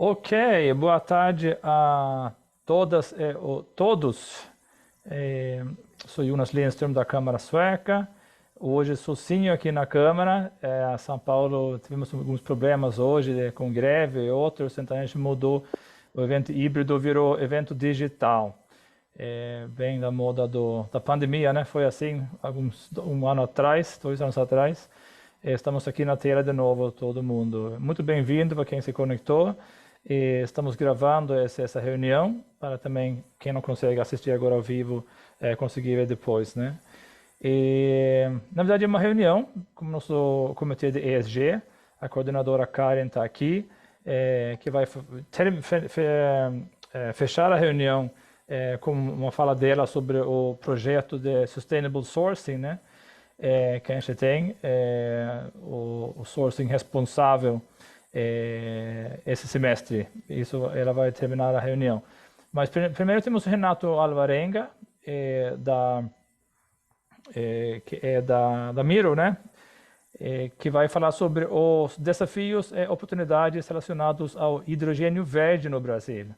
Ok, boa tarde a todas e todos. Sou Jonas Lindström da Câmara Sueca. Hoje sozinho aqui na Câmara. São Paulo tivemos alguns problemas hoje com greve e outros, então a gente mudou. O evento híbrido virou evento digital. Bem da moda da pandemia, né? Foi assim um ano atrás, 2 anos atrás. Estamos aqui na tela de novo, todo mundo. Muito bem-vindo para quem se conectou. Estamos gravando essa reunião para também quem não consegue assistir agora ao vivo conseguir ver depois, né? Na verdade é uma reunião, como nosso comitê de ESG, a coordenadora Karen está aqui, que vai fechar a reunião com uma fala dela sobre o projeto de Sustainable Sourcing, né? Que a gente tem, o sourcing responsável esse semestre. Isso ela vai terminar a reunião. Mas primeiro temos o Renato Alvarenga, que é da Miro, né? Que vai falar sobre os desafios e oportunidades relacionados ao hidrogênio verde no Brasil.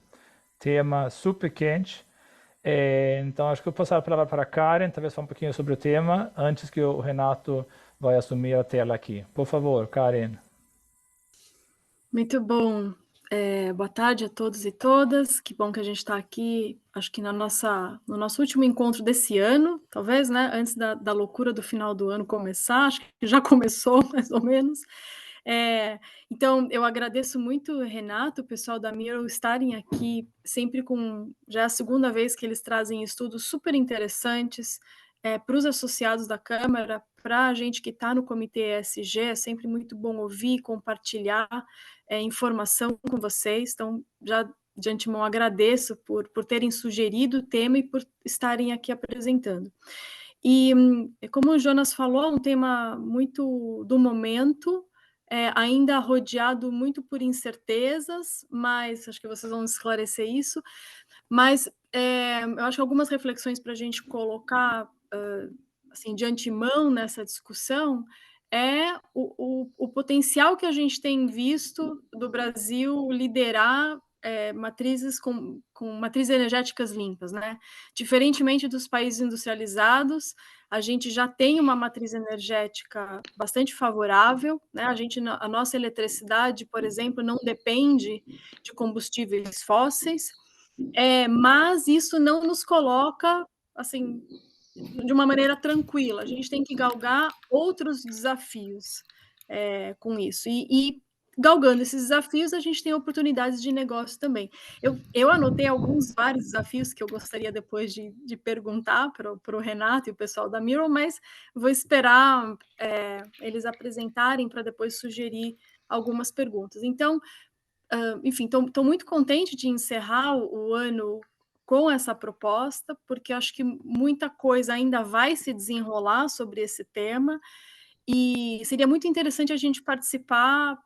Tema super quente. Então, acho que eu vou passar a palavra para a Karen, talvez falar um pouquinho sobre o tema, antes que o Renato vai assumir a tela aqui. Por favor, Karen. Muito bom. Boa tarde a todos e todas. Que bom que a gente está aqui, acho que no nosso último encontro desse ano, talvez, né? Antes da loucura do final do ano começar, acho que já começou, mais ou menos. Então, eu agradeço muito, Renato, o pessoal da Miro estarem aqui sempre já é a segunda vez que eles trazem estudos super interessantes para os associados da Câmara, para a gente que está no Comitê ESG, é sempre muito bom ouvir, compartilhar informação com vocês. Então, já de antemão agradeço por terem sugerido o tema e por estarem aqui apresentando. E, como o Jonas falou, um tema muito do momento, ainda rodeado muito por incertezas, mas acho que vocês vão esclarecer isso. Mas eu acho que algumas reflexões para a gente colocar assim, de antemão nessa discussão é o potencial que a gente tem visto do Brasil liderar matrizes com matrizes energéticas limpas, né? Diferentemente dos países industrializados, a gente já tem uma matriz energética bastante favorável, né? A nossa eletricidade, por exemplo, não depende de combustíveis fósseis, mas isso não nos coloca assim de uma maneira tranquila. A gente tem que galgar outros desafios com isso. E galgando esses desafios, a gente tem oportunidades de negócio também. Eu anotei vários desafios que eu gostaria depois de perguntar para o Renato e o pessoal da Miro, mas vou esperar eles apresentarem para depois sugerir algumas perguntas. Então, enfim, estou muito contente de encerrar o ano com essa proposta, porque acho que muita coisa ainda vai se desenrolar sobre esse tema, e seria muito interessante a gente participar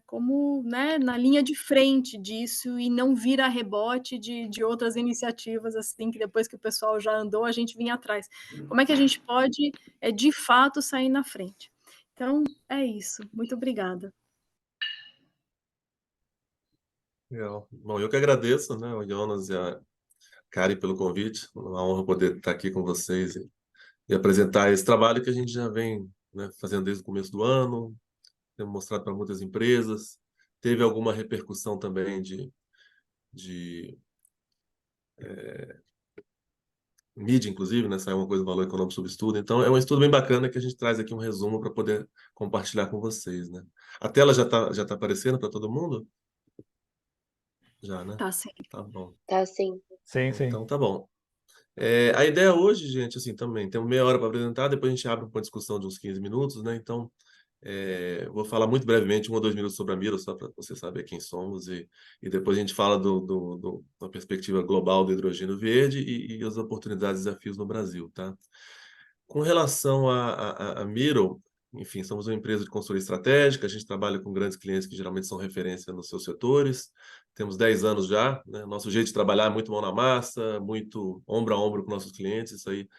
como, né, na linha de frente disso e não vir a rebote de outras iniciativas, assim, que depois que o pessoal já andou, a gente vinha atrás. Como é que a gente pode, de fato, sair na frente? Então, é isso. Muito obrigada. Legal. Bom, eu que agradeço, né, o Jonas e a Karen pelo convite. Uma honra poder estar aqui com vocês e apresentar esse trabalho que a gente já vem, né, fazendo desde o começo do ano, temos mostrado para muitas empresas. Teve alguma repercussão também de mídia, inclusive, né, saiu uma coisa do Valor Econômico sobre Estudo. Então, é um estudo bem bacana que a gente traz aqui um resumo para poder compartilhar com vocês, né? A tela já tá aparecendo para todo mundo? Já, né? Tá, sim. Tá bom. Tá, sim. Sim, sim. Então, tá bom. A ideia hoje, gente, assim, também, temos meia hora para apresentar, depois a gente abre uma discussão de uns 15 minutos, né? Então, vou falar muito brevemente, 1 ou 2 minutos sobre a Miro, só para você saber quem somos, e depois a gente fala da perspectiva global do hidrogênio verde e as oportunidades e desafios no Brasil, tá? Com relação à Miro, enfim, somos uma empresa de consultoria estratégica, a gente trabalha com grandes clientes que geralmente são referência nos seus setores, temos 10 anos já, né? Nosso jeito de trabalhar é muito mão na massa, muito ombro a ombro com nossos clientes, isso aí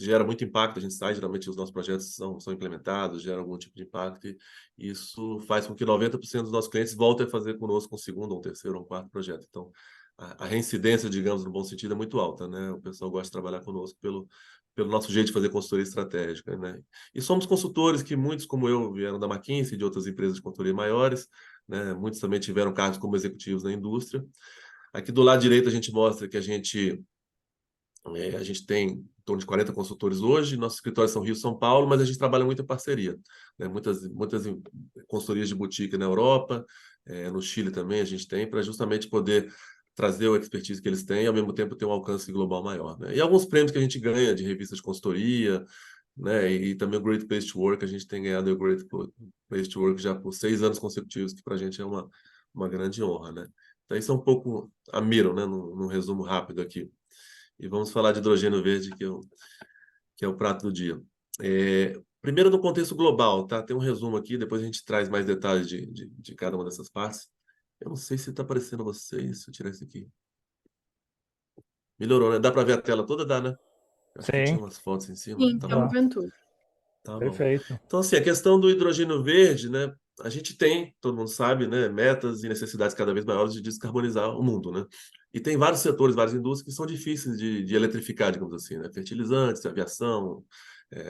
gera muito impacto, a gente sai, geralmente os nossos projetos são implementados, geram algum tipo de impacto, e isso faz com que 90% dos nossos clientes voltem a fazer conosco um segundo, um terceiro, um quarto projeto. Então, a reincidência, digamos, no bom sentido, é muito alta, né? O pessoal gosta de trabalhar conosco pelo nosso jeito de fazer consultoria estratégica, né? E somos consultores que muitos, como eu, vieram da McKinsey, de outras empresas de consultoria maiores, né? Muitos também tiveram cargos como executivos na indústria. Aqui do lado direito a gente mostra que a gente tem em torno de 40 consultores hoje, nossos escritórios são Rio e São Paulo, mas a gente trabalha muito em parceria, né? Muitas consultorias de boutique na Europa, no Chile também a gente tem, para justamente poder trazer o expertise que eles têm e, ao mesmo tempo, ter um alcance global maior, né? E alguns prêmios que a gente ganha de revistas de consultoria, né? E também o Great Place to Work, a gente tem ganhado o Great Place to Work já por 6 anos consecutivos, que para a gente é uma grande honra, né? Então, isso é um pouco a Miro, né? Num resumo rápido aqui. E vamos falar de hidrogênio verde, que é o prato do dia. Primeiro, no contexto global, tá? Tem um resumo aqui, depois a gente traz mais detalhes de cada uma dessas partes. Eu não sei se está aparecendo a vocês, se eu tirar isso aqui. Melhorou, né? Dá para ver a tela toda? Dá, né? Acho que tinha Sim, umas fotos em cima. Sim, Tá estamos bom. tá. vendo tudo. Tá bom. Perfeito. Então, assim, a questão do hidrogênio verde, né? A gente tem, todo mundo sabe, né, metas e necessidades cada vez maiores de descarbonizar o mundo, né? E tem vários setores, várias indústrias que são difíceis de eletrificar, digamos assim, né? Fertilizantes, aviação,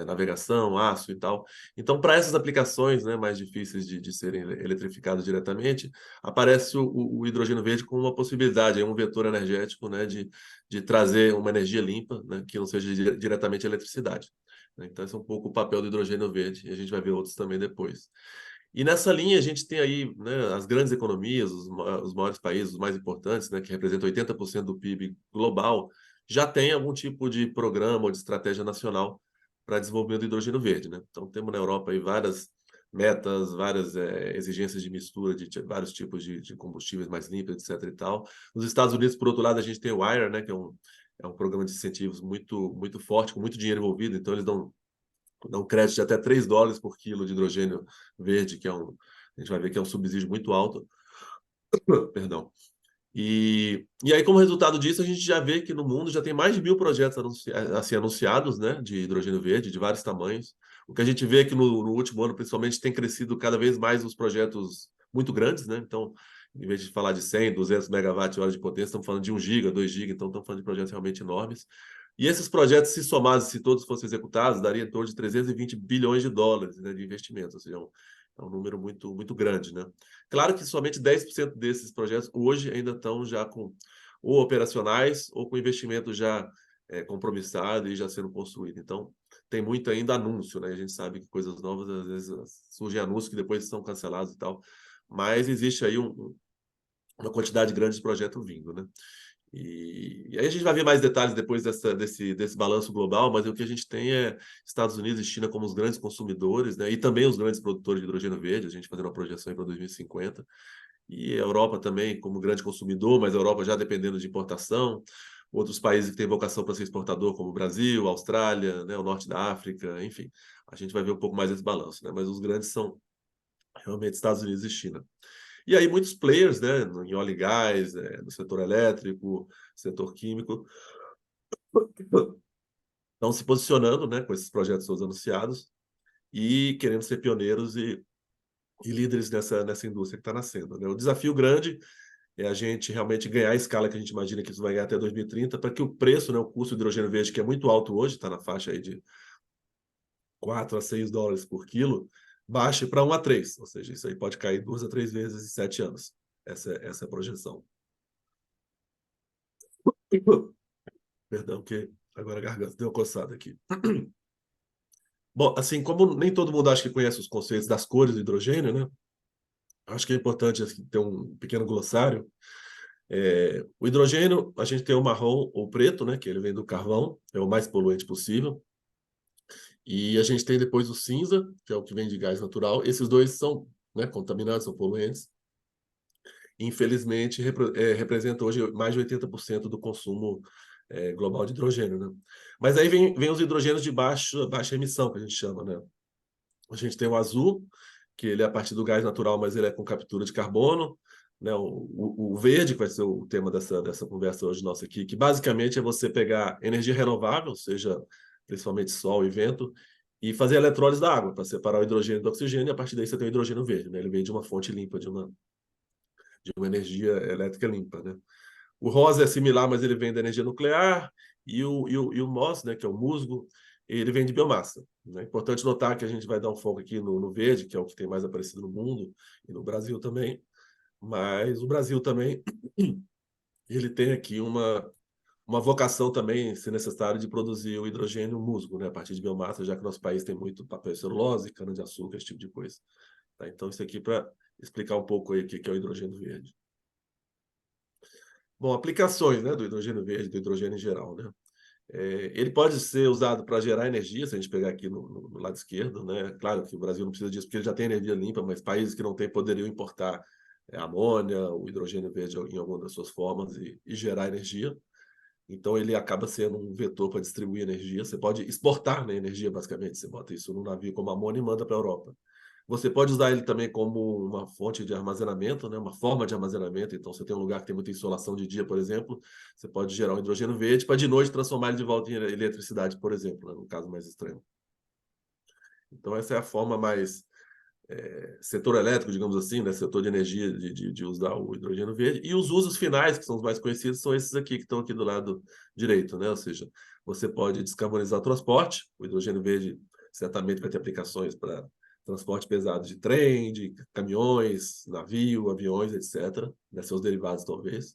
navegação, aço e tal. Então, para essas aplicações, né, mais difíceis de serem eletrificadas diretamente, aparece o hidrogênio verde como uma possibilidade, um vetor energético, né, de trazer uma energia limpa, né, que não seja diretamente eletricidade. Então, esse é um pouco o papel do hidrogênio verde, e a gente vai ver outros também depois. E nessa linha, a gente tem aí, né, as grandes economias, os maiores países, os mais importantes, né, que representam 80% do PIB global, já tem algum tipo de programa ou de estratégia nacional para desenvolvimento do hidrogênio verde, né? Então, temos na Europa aí várias metas, várias exigências de mistura de vários tipos de combustíveis mais limpos, etc. e tal. Nos Estados Unidos, por outro lado, a gente tem o WIRE, né, que é um programa de incentivos muito, muito forte, com muito dinheiro envolvido, então eles dão crédito de até $3 por quilo de hidrogênio verde, que a gente vai ver que é um subsídio muito alto. Perdão. E aí, como resultado disso, a gente já vê que no mundo já tem mais de 1.000 projetos anunciados, né, de hidrogênio verde, de vários tamanhos. O que a gente vê é que no último ano, principalmente, tem crescido cada vez mais os projetos muito grandes, né? Então, em vez de falar de 100, 200 megawatt-hora de potência, estamos falando de 1 giga, 2 giga, então estamos falando de projetos realmente enormes. E esses projetos, se somados, se todos fossem executados, daria em torno de 320 bilhões de dólares, né, de investimento, ou seja, é um número muito, muito grande, né? Claro que somente 10% desses projetos hoje ainda estão já ou operacionais ou com investimento já compromissado e já sendo construído. Então, tem muito ainda anúncio, né? A gente sabe que coisas novas, às vezes, surgem anúncios que depois são cancelados e tal, mas existe aí uma quantidade grande de projeto vindo, né? E aí a gente vai ver mais detalhes depois desse balanço global, mas o que a gente tem é Estados Unidos e China como os grandes consumidores, né? E também os grandes produtores de hidrogênio verde, a gente fazendo uma projeção para 2050. E a Europa também como grande consumidor, mas a Europa já dependendo de importação. Outros países que têm vocação para ser exportador, como o Brasil, a Austrália, né? O norte da África, enfim. A gente vai ver um pouco mais esse balanço, né? Mas os grandes são realmente Estados Unidos e China. E aí muitos players, né, em óleo e gás, no setor elétrico, setor químico, estão se posicionando, né, com esses projetos todos anunciados e querendo ser pioneiros e líderes nessa indústria que está nascendo, né? O desafio grande é a gente realmente ganhar a escala que a gente imagina que isso vai ganhar até 2030, para que o preço, né, o custo do hidrogênio verde, que é muito alto hoje, está na faixa aí de 4 a 6 dólares por quilo, baixe para 1 a 3, ou seja, isso aí pode cair 2 a 3 vezes em 7 anos. Essa é a projeção. Perdão, que agora a garganta deu uma coçada aqui. Bom, assim, como nem todo mundo acha que conhece os conceitos das cores do hidrogênio, né? Acho que é importante assim, ter um pequeno glossário. O hidrogênio, a gente tem o marrom ou preto, né? Que ele vem do carvão, é o mais poluente possível. E a gente tem depois o cinza, que é o que vem de gás natural. Esses dois são, né, contaminados, são poluentes. Infelizmente, representa hoje mais de 80% do consumo global de hidrogênio, né? Mas aí vem os hidrogênios de baixa emissão, que a gente chama, né? A gente tem o azul, que ele é a partir do gás natural, mas ele é com captura de carbono, né? O verde, que vai ser o tema dessa conversa hoje nossa aqui, que basicamente é você pegar energia renovável, seja principalmente sol e vento, e fazer a eletrólise da água para separar o hidrogênio do oxigênio, e a partir daí você tem o hidrogênio verde, né? Ele vem de uma fonte limpa, de uma energia elétrica limpa, né? O rosa é similar, mas ele vem da energia nuclear, e o MOS, né, que é o musgo, ele vem de biomassa. É importante notar que a gente vai dar um foco aqui no verde, que é o que tem mais aparecido no mundo, e no Brasil também, mas o Brasil também ele tem aqui uma vocação também, se necessário, de produzir o hidrogênio musgo, né, a partir de biomassa, já que nosso país tem muito papel e celulose, cana-de-açúcar, esse tipo de coisa. Tá? Então, isso aqui para explicar um pouco aí o que é o hidrogênio verde. Bom, aplicações, né, do hidrogênio verde, do hidrogênio em geral, né? Ele pode ser usado para gerar energia, se a gente pegar aqui no lado esquerdo, né? Claro que o Brasil não precisa disso, porque ele já tem energia limpa, mas países que não têm poderiam importar amônia, o hidrogênio verde em alguma das suas formas e gerar energia. Então, ele acaba sendo um vetor para distribuir energia. Você pode exportar, né, energia, basicamente. Você bota isso num navio como amônia e manda para a Europa. Você pode usar ele também como uma fonte de armazenamento, né? Uma forma de armazenamento. Então, você tem um lugar que tem muita insolação de dia, por exemplo, você pode gerar um hidrogênio verde para de noite transformar ele de volta em eletricidade, por exemplo, né? No caso mais extremo. Então, essa é a forma mais setor elétrico, digamos assim, né? Setor de energia, de usar o hidrogênio verde. E os usos finais, que são os mais conhecidos, são esses aqui, que estão aqui do lado direito, né? Ou seja, você pode descarbonizar o transporte. O hidrogênio verde certamente vai ter aplicações para transporte pesado de trem, de caminhões, navio, aviões, etc. Né? Seus derivados, talvez.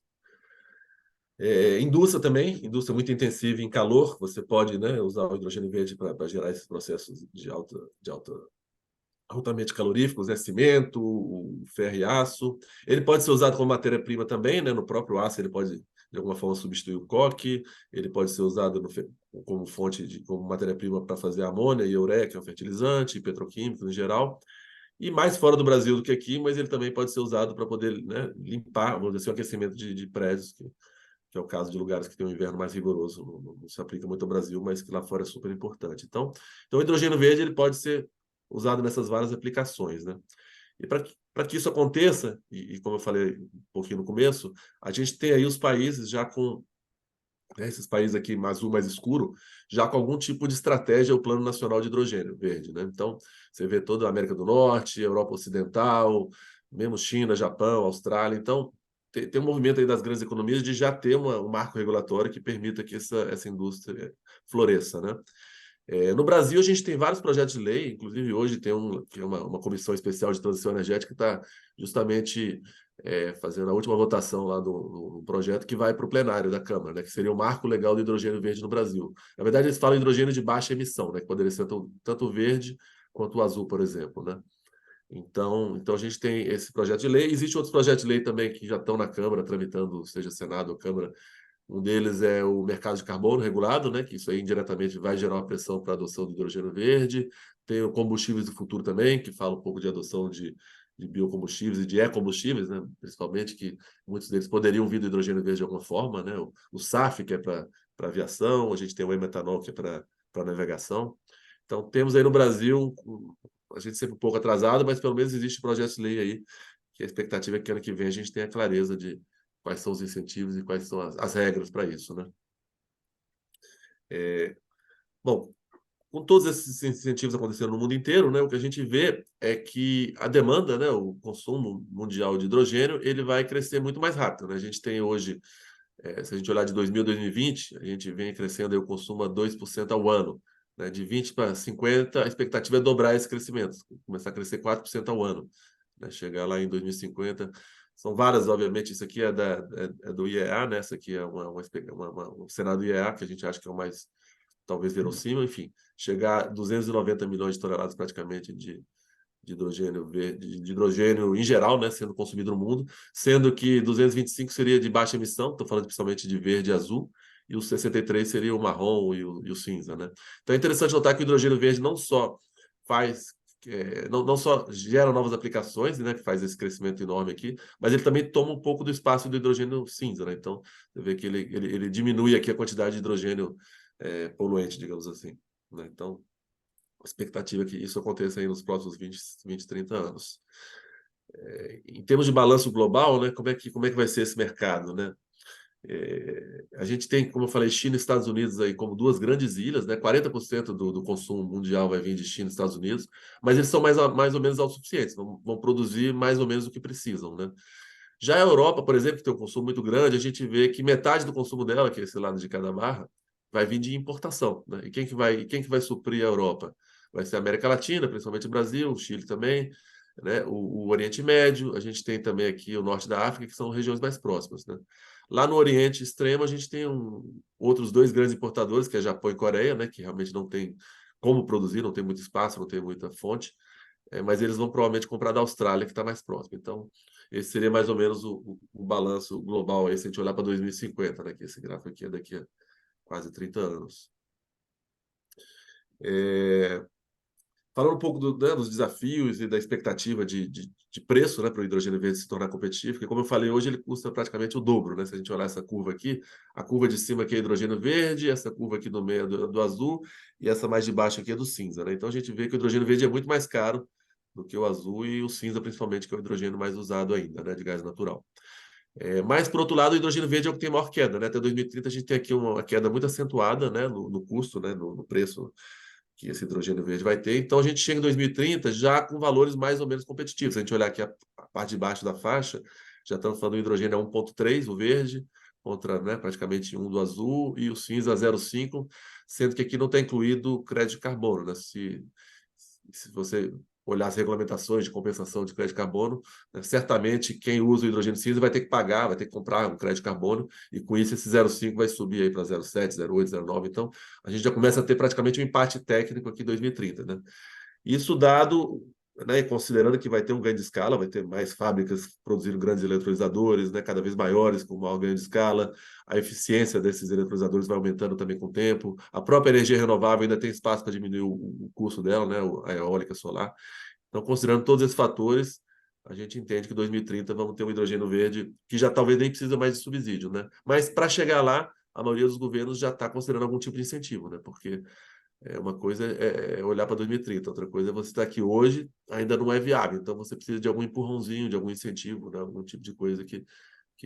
Indústria também, indústria muito intensiva em calor. Você pode, né, usar o hidrogênio verde para gerar esses processos de alta altamente caloríficos, né? Cimento, o ferro e aço. Ele pode ser usado como matéria-prima também, né? No próprio aço ele pode, de alguma forma, substituir o coque. Ele pode ser usado como fonte, como matéria-prima para fazer amônia e ureia, que é um fertilizante, petroquímico em geral. E mais fora do Brasil do que aqui, mas ele também pode ser usado para poder, né, limpar, vamos dizer assim, o aquecimento de prédios, que é o caso de lugares que tem um inverno mais rigoroso. Não se aplica muito ao Brasil, mas que lá fora é super importante. Então o hidrogênio verde ele pode ser usado nessas várias aplicações, né? E para que isso aconteça, e como eu falei um pouquinho no começo, a gente tem aí os países já com, né, esses países aqui, azul mais escuro, já com algum tipo de estratégia, o Plano Nacional de Hidrogênio Verde, né? Então, você vê toda a América do Norte, Europa Ocidental, mesmo China, Japão, Austrália. Então, tem um movimento aí das grandes economias de já ter um marco regulatório que permita que essa indústria floresça, né? No Brasil, a gente tem vários projetos de lei, inclusive hoje tem uma comissão especial de transição energética que está justamente fazendo a última votação lá do projeto que vai para o plenário da Câmara, né, que seria o marco legal do hidrogênio verde no Brasil. Na verdade, eles falam hidrogênio de baixa emissão, né, que poderia ser tanto o verde quanto o azul, por exemplo, né? Então, a gente tem esse projeto de lei. Existem outros projetos de lei também que já estão na Câmara, tramitando, seja Senado ou Câmara. Um deles é o mercado de carbono regulado, né, que isso aí indiretamente vai gerar uma pressão para a adoção do hidrogênio verde. Tem o combustíveis do futuro também, que fala um pouco de adoção de biocombustíveis e de ecombustíveis, né, principalmente, que muitos deles poderiam vir do hidrogênio verde de alguma forma, né? O SAF, que é para aviação, a gente tem o e-metanol, que é para navegação. Então, temos aí no Brasil, a gente sempre um pouco atrasado, mas pelo menos existe projeto de lei aí, que a expectativa é que ano que vem a gente tenha clareza de quais são os incentivos e quais são as regras para isso, né? Bom, com todos esses incentivos acontecendo no mundo inteiro, né, o que a gente vê é que a demanda, né, o consumo mundial de hidrogênio, ele vai crescer muito mais rápido, né? A gente tem hoje, se a gente olhar de 2000 a 2020, a gente vem crescendo aí o consumo a 2% ao ano, né? De 20 para 50, a expectativa é dobrar esse crescimento, começar a crescer 4% ao ano, né? Chegar lá em 2050. São várias, obviamente, isso aqui é do IEA, né? Essa aqui é um cenário do IEA, que a gente acha que é o mais, talvez, verossímil, enfim, chegar a 290 milhões de toneladas praticamente de hidrogênio verde, de hidrogênio em geral, né, sendo consumido no mundo, sendo que 225 seria de baixa emissão, estou falando principalmente de verde e azul, e os 63 seria o marrom e o cinza, né? Então é interessante notar que o hidrogênio verde não só não só gera novas aplicações, né, que faz esse crescimento enorme aqui, mas ele também toma um pouco do espaço do hidrogênio cinza, né? Então, você vê que ele diminui aqui a quantidade de hidrogênio poluente, digamos assim, né? Então, a expectativa é que isso aconteça aí nos próximos 20, 30 anos. Em termos de balanço global, né, como é que vai ser esse mercado, né? A gente tem, como eu falei, China e Estados Unidos aí como duas grandes ilhas, né? 40% do consumo mundial vai vir de China e Estados Unidos, mas eles são mais ou menos autossuficientes, vão produzir mais ou menos o que precisam, né? Já a Europa, por exemplo, que tem um consumo muito grande, a gente vê que metade do consumo dela, que é esse lado de cada barra, vai vir de importação, né? E quem que vai suprir a Europa? Vai ser a América Latina, principalmente o Brasil, o Chile também, né? O Oriente Médio, a gente tem também aqui o norte da África, que são regiões mais próximas, né? Lá no Oriente Extremo, a gente tem outros dois grandes importadores, que é Japão e Coreia, né? Que realmente não tem como produzir, não tem muito espaço, não tem muita fonte, mas eles vão provavelmente comprar da Austrália, que está mais próximo. Então, esse seria mais ou menos o balanço global aí, se a gente olhar para 2050, né? Que esse gráfico aqui é daqui a quase 30 anos. Falando um pouco né, dos desafios e da expectativa de preço, né, para o hidrogênio verde se tornar competitivo, porque, como eu falei, hoje ele custa praticamente o dobro, né? Se a gente olhar essa curva aqui, a curva de cima aqui é hidrogênio verde, essa curva aqui no meio é do azul, e essa mais de baixo aqui é do cinza, né? Então a gente vê que o hidrogênio verde é muito mais caro do que o azul e o cinza, principalmente, que é o hidrogênio mais usado ainda, né, de gás natural. Mas, por outro lado, o hidrogênio verde é o que tem maior queda, né? Até 2030 a gente tem aqui uma queda muito acentuada, né, no custo, né, no preço que esse hidrogênio verde vai ter. Então, a gente chega em 2030 já com valores mais ou menos competitivos. Se a gente olhar aqui a parte de baixo da faixa, já estamos falando do hidrogênio a 1,3, o verde, contra, né, praticamente 1 do azul, e o cinza a 0,5, sendo que aqui não está incluído crédito de carbono, né? Se você olhar as regulamentações de compensação de crédito de carbono, né, certamente quem usa o hidrogênio cinza vai ter que pagar, vai ter que comprar um crédito de carbono, e com isso esse 0,5 vai subir aí para 0,7, 0,8, 0,9. Então, a gente já começa a ter praticamente um empate técnico aqui em 2030, né? Isso dado, né, considerando que vai ter um ganho de escala, vai ter mais fábricas produzindo grandes eletrolisadores, né, cada vez maiores, com maior ganho de escala, a eficiência desses eletrolisadores vai aumentando também com o tempo, a própria energia renovável ainda tem espaço para diminuir o custo dela, né, a eólica solar. Então, considerando todos esses fatores, a gente entende que em 2030 vamos ter um hidrogênio verde que já talvez nem precisa mais de subsídio, né? Mas para chegar lá, a maioria dos governos já está considerando algum tipo de incentivo, né? Porque uma coisa é olhar para 2030, outra coisa é você estar aqui hoje, ainda não é viável. Então, você precisa de algum empurrãozinho, de algum incentivo, né? Algum tipo de coisa que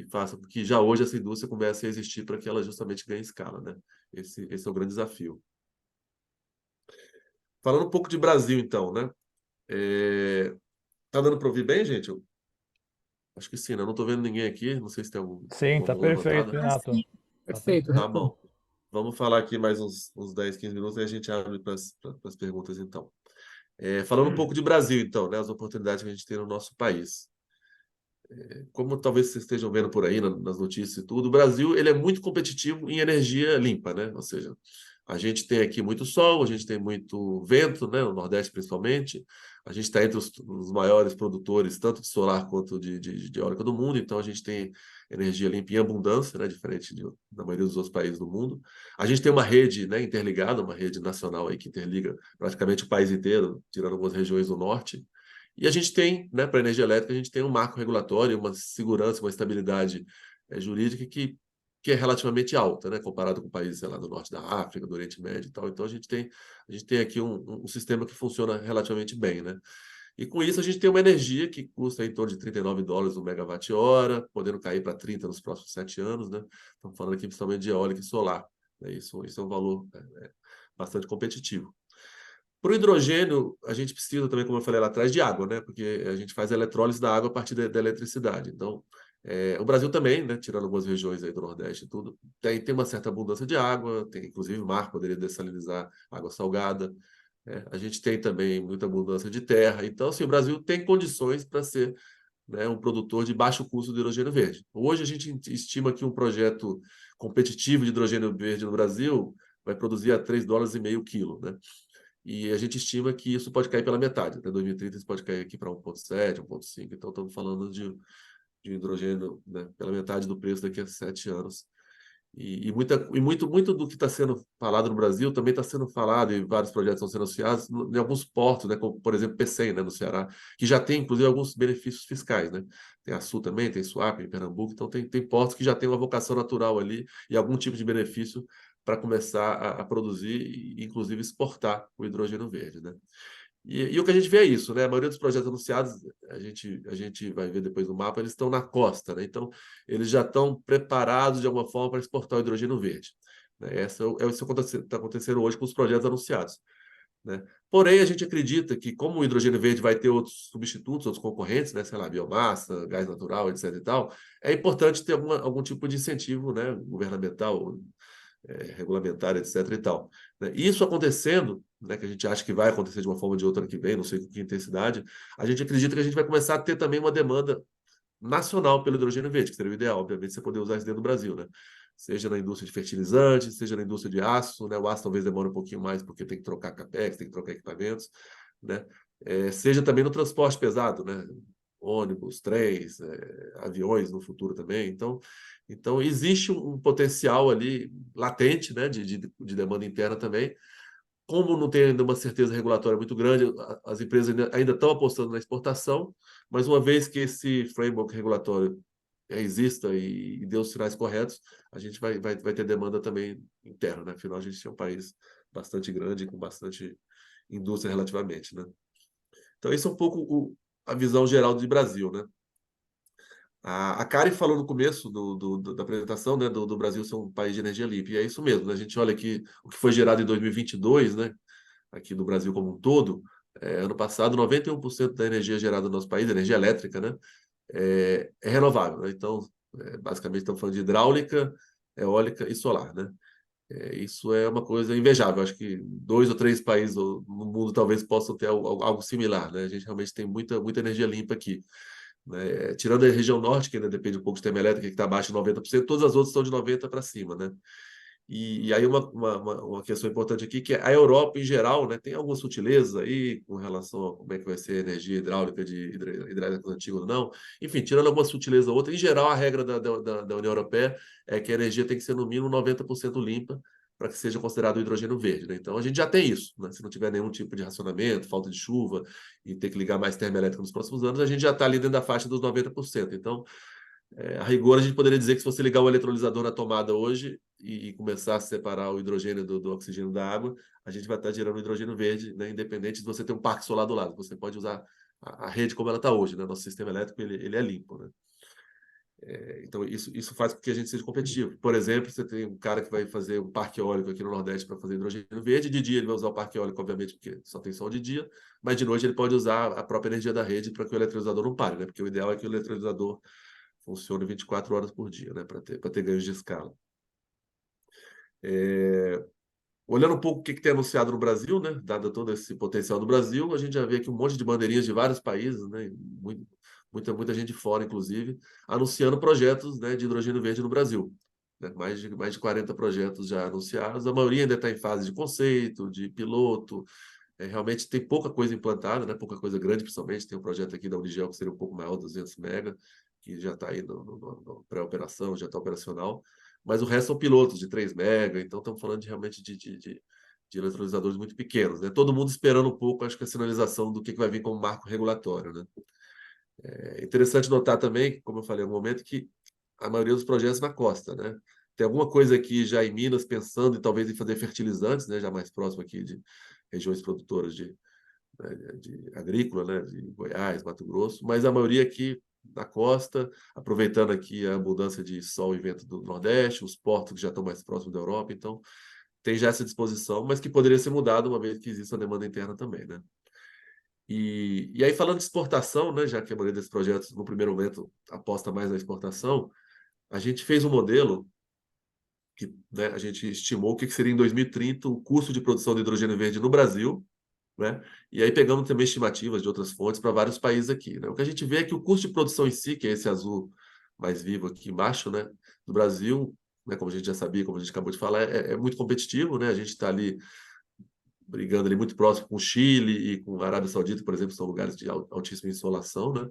faça com que já hoje essa indústria comece a existir para que ela justamente ganhe escala, né? Esse é o grande desafio. Falando um pouco de Brasil, então, né? Tá dando para ouvir bem, gente? Eu acho que sim, né? Eu não estou vendo ninguém aqui. Não sei se tem Sim, alguma tá mão perfeito, levantada. Renato. Sim. Tá Perfeito, Tá Renato. bom. Vamos falar aqui mais uns 10, 15 minutos e a gente abre para as perguntas, então. Falando um pouco de Brasil, então, né? As oportunidades que a gente tem no nosso país. Como talvez vocês estejam vendo por aí nas notícias e tudo, o Brasil ele é muito competitivo em energia limpa, né? Ou seja, a gente tem aqui muito sol, a gente tem muito vento, né? No Nordeste principalmente. A gente está entre os maiores produtores, tanto de solar quanto de eólica do mundo, então a gente tem energia limpa em abundância, né? Diferente da maioria dos outros países do mundo. A gente tem uma rede, né, interligada, uma rede nacional aí que interliga praticamente o país inteiro, tirando algumas regiões do norte. E a gente tem, né, para a energia elétrica, a gente tem um marco regulatório, uma segurança, uma estabilidade jurídica que é relativamente alta, né, comparado com países, sei lá, do norte da África, do Oriente Médio e tal. Então, a gente tem aqui um sistema que funciona relativamente bem, né? E com isso, a gente tem uma energia que custa em torno de $39 o megawatt-hora, podendo cair para 30 nos próximos 7 anos, né? Estamos falando aqui principalmente de eólica e solar, né? Isso é um valor bastante competitivo. Para o hidrogênio, a gente precisa também, como eu falei lá atrás, de água, né? Porque a gente faz a eletrólise da água a partir da eletricidade. Então, o Brasil também, né? Tirando algumas regiões aí do Nordeste e tudo, tem uma certa abundância de água, tem inclusive mar, poderia dessalinizar água salgada. A gente tem também muita abundância de terra. Então, assim, o Brasil tem condições para ser, né, um produtor de baixo custo de hidrogênio verde. Hoje, a gente estima que um projeto competitivo de hidrogênio verde no Brasil vai produzir a $3,50 o quilo, né? E a gente estima que isso pode cair pela metade. Até 2030 isso pode cair aqui para 1,7, 1,5. Então, estamos falando de hidrogênio, né, pela metade do preço daqui a 7 anos. E muito do que está sendo falado no Brasil também está sendo falado, e vários projetos estão sendo anunciados em alguns portos, né, como, por exemplo, Pecém, né, no Ceará, que já tem, inclusive, alguns benefícios fiscais. Né? Tem Açu também, tem Suape, em Pernambuco. Então, tem portos que já têm uma vocação natural ali e algum tipo de benefício para começar a produzir e, inclusive, exportar o hidrogênio verde. Né? E o que a gente vê é isso, né? A maioria dos projetos anunciados, a gente vai ver depois no mapa, eles estão na costa, né? Então, eles já estão preparados de alguma forma para exportar o hidrogênio verde. Né? Isso que está acontecendo hoje com os projetos anunciados. Né? Porém, a gente acredita que, como o hidrogênio verde vai ter outros substitutos, outros concorrentes, né? Sei lá, biomassa, gás natural, etc. e tal, é importante ter algum tipo de incentivo, né? Governamental, regulamentar, etc. e tal. Né? Isso acontecendo, né, que a gente acha que vai acontecer de uma forma ou de outra ano que vem, não sei com que intensidade, a gente acredita que a gente vai começar a ter também uma demanda nacional pelo hidrogênio verde, que seria o ideal, obviamente, você poder usar isso dentro do Brasil, né? Seja na indústria de fertilizantes, seja na indústria de aço, né? O aço talvez demore um pouquinho mais, porque tem que trocar capex, tem que trocar equipamentos, né? Seja também no transporte pesado, né? Ônibus, trens, aviões no futuro também. Então existe um potencial ali latente, né? De demanda interna também. Como não tem ainda uma certeza regulatória muito grande, as empresas ainda estão apostando na exportação, mas uma vez que esse framework regulatório exista e dê os sinais corretos, a gente vai ter demanda também interna, né? Afinal, a gente é um país bastante grande, com bastante indústria relativamente, né? Então, isso é um pouco a visão geral do Brasil, né? A Karen falou no começo da apresentação, né, do Brasil ser um país de energia limpa, e é isso mesmo, né? A gente olha aqui o que foi gerado em 2022, né, aqui no Brasil como um todo, ano passado, 91% da energia gerada no nosso país, energia elétrica, né, é renovável, né? Então, basicamente, estamos falando de hidráulica, eólica e solar, né? Isso é uma coisa invejável. Acho que 2 ou 3 países no mundo talvez possam ter algo similar, né? A gente realmente tem muita energia limpa aqui. Né? Tirando a região norte, que ainda depende um pouco do sistema elétrico, que está abaixo de 90%, todas as outras estão de 90% para cima, né? E aí uma questão importante aqui, que a Europa, em geral, né, tem algumas sutilezas aí com relação a como é que vai ser a energia hidráulica de hidrelétricos antigos ou não. Enfim, tirando algumas sutilezas ou outra, em geral, a regra da União Europeia é que a energia tem que ser no mínimo 90% limpa para que seja considerado o hidrogênio verde. Né? Então, a gente já tem isso. Né? Se não tiver nenhum tipo de racionamento, falta de chuva e ter que ligar mais termoelétrica nos próximos anos, a gente já está ali dentro da faixa dos 90%. Então, a rigor, a gente poderia dizer que se você ligar o eletrolisador na tomada hoje e começar a separar o hidrogênio do oxigênio da água, a gente vai estar gerando hidrogênio verde, né, independente de você ter um parque solar do lado. Você pode usar a rede como ela está hoje, né? Nosso sistema elétrico ele é limpo, né? Então, isso faz com que a gente seja competitivo. Por exemplo, você tem um cara que vai fazer um parque eólico aqui no Nordeste para fazer hidrogênio verde. De dia ele vai usar o parque eólico, obviamente, porque só tem sol de dia, mas de noite ele pode usar a própria energia da rede para que o eletrolisador não pare, né? Porque o ideal é que o eletrolisador funcione 24 horas por dia, né? Para ter ganhos de escala. Olhando um pouco o que tem anunciado no Brasil, né? Dado todo esse potencial do Brasil, a gente já vê aqui um monte de bandeirinhas de vários países, né? Muita gente fora, inclusive, anunciando projetos, né, de hidrogênio verde no Brasil. Né? Mais de 40 projetos já anunciados, a maioria ainda está em fase de conceito, de piloto. Realmente tem pouca coisa implantada, né? Pouca coisa grande, principalmente. Tem um projeto aqui da Unigel que seria um pouco maior, 200 mega, que já está aí no pré-operação, já está operacional. Mas o resto são pilotos de 3 mega, então estamos falando realmente de eletrolisadores muito pequenos. Né? Todo mundo esperando um pouco, acho que a sinalização do que vai vir como marco regulatório. Né? É interessante notar também, como eu falei no momento, que a maioria dos projetos na costa. Né? Tem alguma coisa aqui já em Minas pensando em talvez em fazer fertilizantes, né? Já mais próximo aqui de regiões produtoras de agrícola, né? De Goiás, Mato Grosso, mas a maioria aqui na costa, aproveitando aqui a abundância de sol e vento do Nordeste, os portos que já estão mais próximos da Europa, então tem já essa disposição, mas que poderia ser mudado uma vez que existe a demanda interna também, né? E aí, falando de exportação, né, já que a maioria desses projetos, no primeiro momento, aposta mais na exportação, a gente fez um modelo que, né, a gente estimou o que seria em 2030 o custo de produção de hidrogênio verde no Brasil, né? E aí pegamos também estimativas de outras fontes para vários países aqui. Né? O que a gente vê é que o custo de produção em si, que é esse azul mais vivo aqui embaixo, né, do Brasil, né, como a gente já sabia, como a gente acabou de falar, é muito competitivo. Né? A gente está ali brigando ali muito próximo com o Chile e com a Arábia Saudita, por exemplo, são lugares de altíssima insolação, né?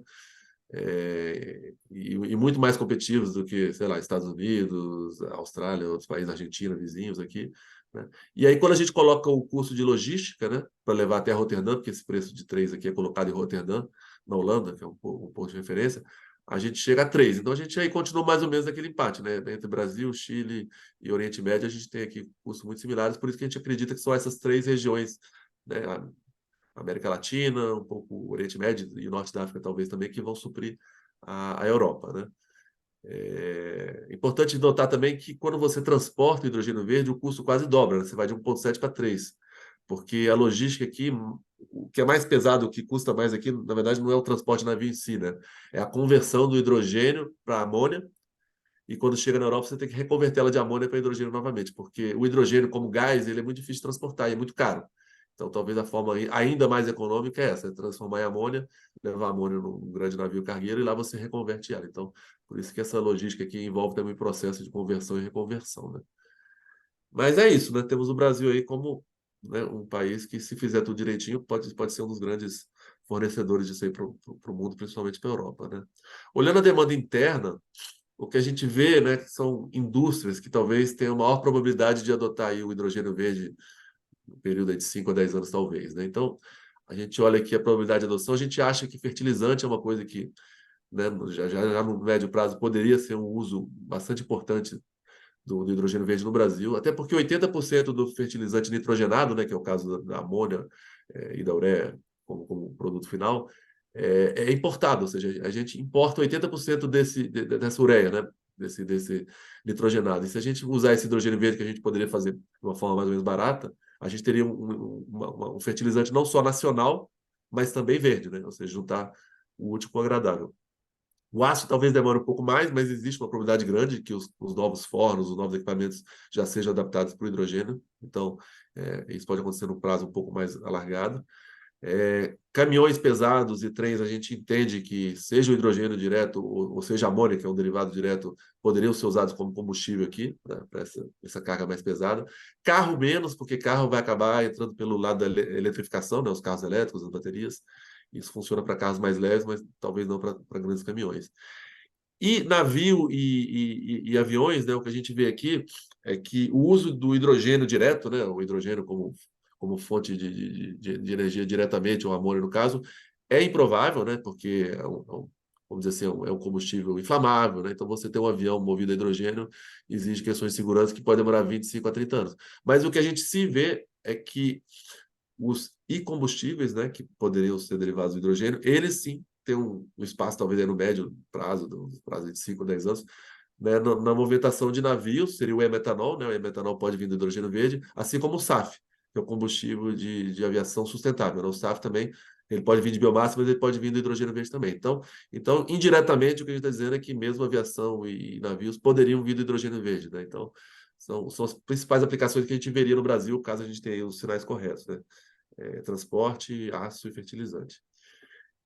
E muito mais competitivos do que, sei lá, Estados Unidos, Austrália, outros países, Argentina, vizinhos aqui. Né? E aí, quando a gente coloca o custo de logística, né, para levar até Roterdã, porque esse preço de 3 aqui é colocado em Roterdã, na Holanda, que é um ponto de referência, a gente chega a 3. Então, a gente aí continua mais ou menos naquele empate, né? Entre Brasil, Chile e Oriente Médio, a gente tem aqui custos muito similares, por isso que a gente acredita que são essas 3 regiões, né, América Latina, um pouco o Oriente Médio e o Norte da África talvez também, que vão suprir a Europa, né? É importante notar também que quando você transporta o hidrogênio verde, o custo quase dobra, né? Você vai de 1,7 para 3, porque a logística aqui, o que é mais pesado, o que custa mais aqui, na verdade, não é o transporte navio em si, né? É a conversão do hidrogênio para amônia, e quando chega na Europa você tem que reconvertê-la de amônia para hidrogênio novamente, porque o hidrogênio como gás, ele é muito difícil de transportar e é muito caro. Então, talvez a forma ainda mais econômica é essa, é transformar em amônia, levar amônia num grande navio cargueiro e lá você reconverte ela. Então, por isso que essa logística aqui envolve também o processo de conversão e reconversão, né? Mas é isso, né? Temos o Brasil aí como, né, um país que, se fizer tudo direitinho, pode ser um dos grandes fornecedores disso aí para o mundo, principalmente para a Europa, né? Olhando a demanda interna, o que a gente vê, né, são indústrias que talvez tenham maior probabilidade de adotar aí o hidrogênio verde no período de 5 a 10 anos, talvez, né? Então, a gente olha aqui a probabilidade de adoção, a gente acha que fertilizante é uma coisa que, né, já no médio prazo poderia ser um uso bastante importante do hidrogênio verde no Brasil, até porque 80% do fertilizante nitrogenado, né, que é o caso da amônia e da ureia como produto final, é importado, ou seja, a gente importa 80% dessa ureia, né, desse nitrogenado. E se a gente usar esse hidrogênio verde, que a gente poderia fazer de uma forma mais ou menos barata, a gente teria um fertilizante não só nacional, mas também verde, né? Ou seja, juntar o útil com o agradável. O aço talvez demore um pouco mais, mas existe uma probabilidade grande que os novos fornos, os novos equipamentos já sejam adaptados para o hidrogênio. Então, isso pode acontecer num prazo um pouco mais alargado. Caminhões pesados e trens, a gente entende que seja o hidrogênio direto ou seja a amônia, que é um derivado direto, poderiam ser usados como combustível aqui, né, para essa carga mais pesada. Carro menos, porque carro vai acabar entrando pelo lado da eletrificação, né, os carros elétricos, as baterias. Isso funciona para carros mais leves, mas talvez não para grandes caminhões. E navio e aviões, né, o que a gente vê aqui é que o uso do hidrogênio direto, né, o hidrogênio como fonte de energia diretamente, ou amônia no caso, é improvável, né, porque vamos dizer assim, é um combustível inflamável, né? Então, você ter um avião movido a hidrogênio exige questões de segurança que podem demorar 25 a 30 anos. Mas o que a gente se vê é que os e-combustíveis, né, que poderiam ser derivados do hidrogênio, eles sim têm um espaço, talvez no médio prazo, de 5 a 10 anos, né, na movimentação de navios, seria o e-metanol, né? O e-metanol pode vir do hidrogênio verde, assim como o SAF, que é o combustível de aviação sustentável, né? O SAF também, ele pode vir de biomassa, mas ele pode vir do hidrogênio verde também. Então indiretamente, o que a gente está dizendo é que mesmo aviação e navios poderiam vir do hidrogênio verde, né? Então, são as principais aplicações que a gente veria no Brasil, caso a gente tenha os sinais corretos, né? Transporte, aço e fertilizante.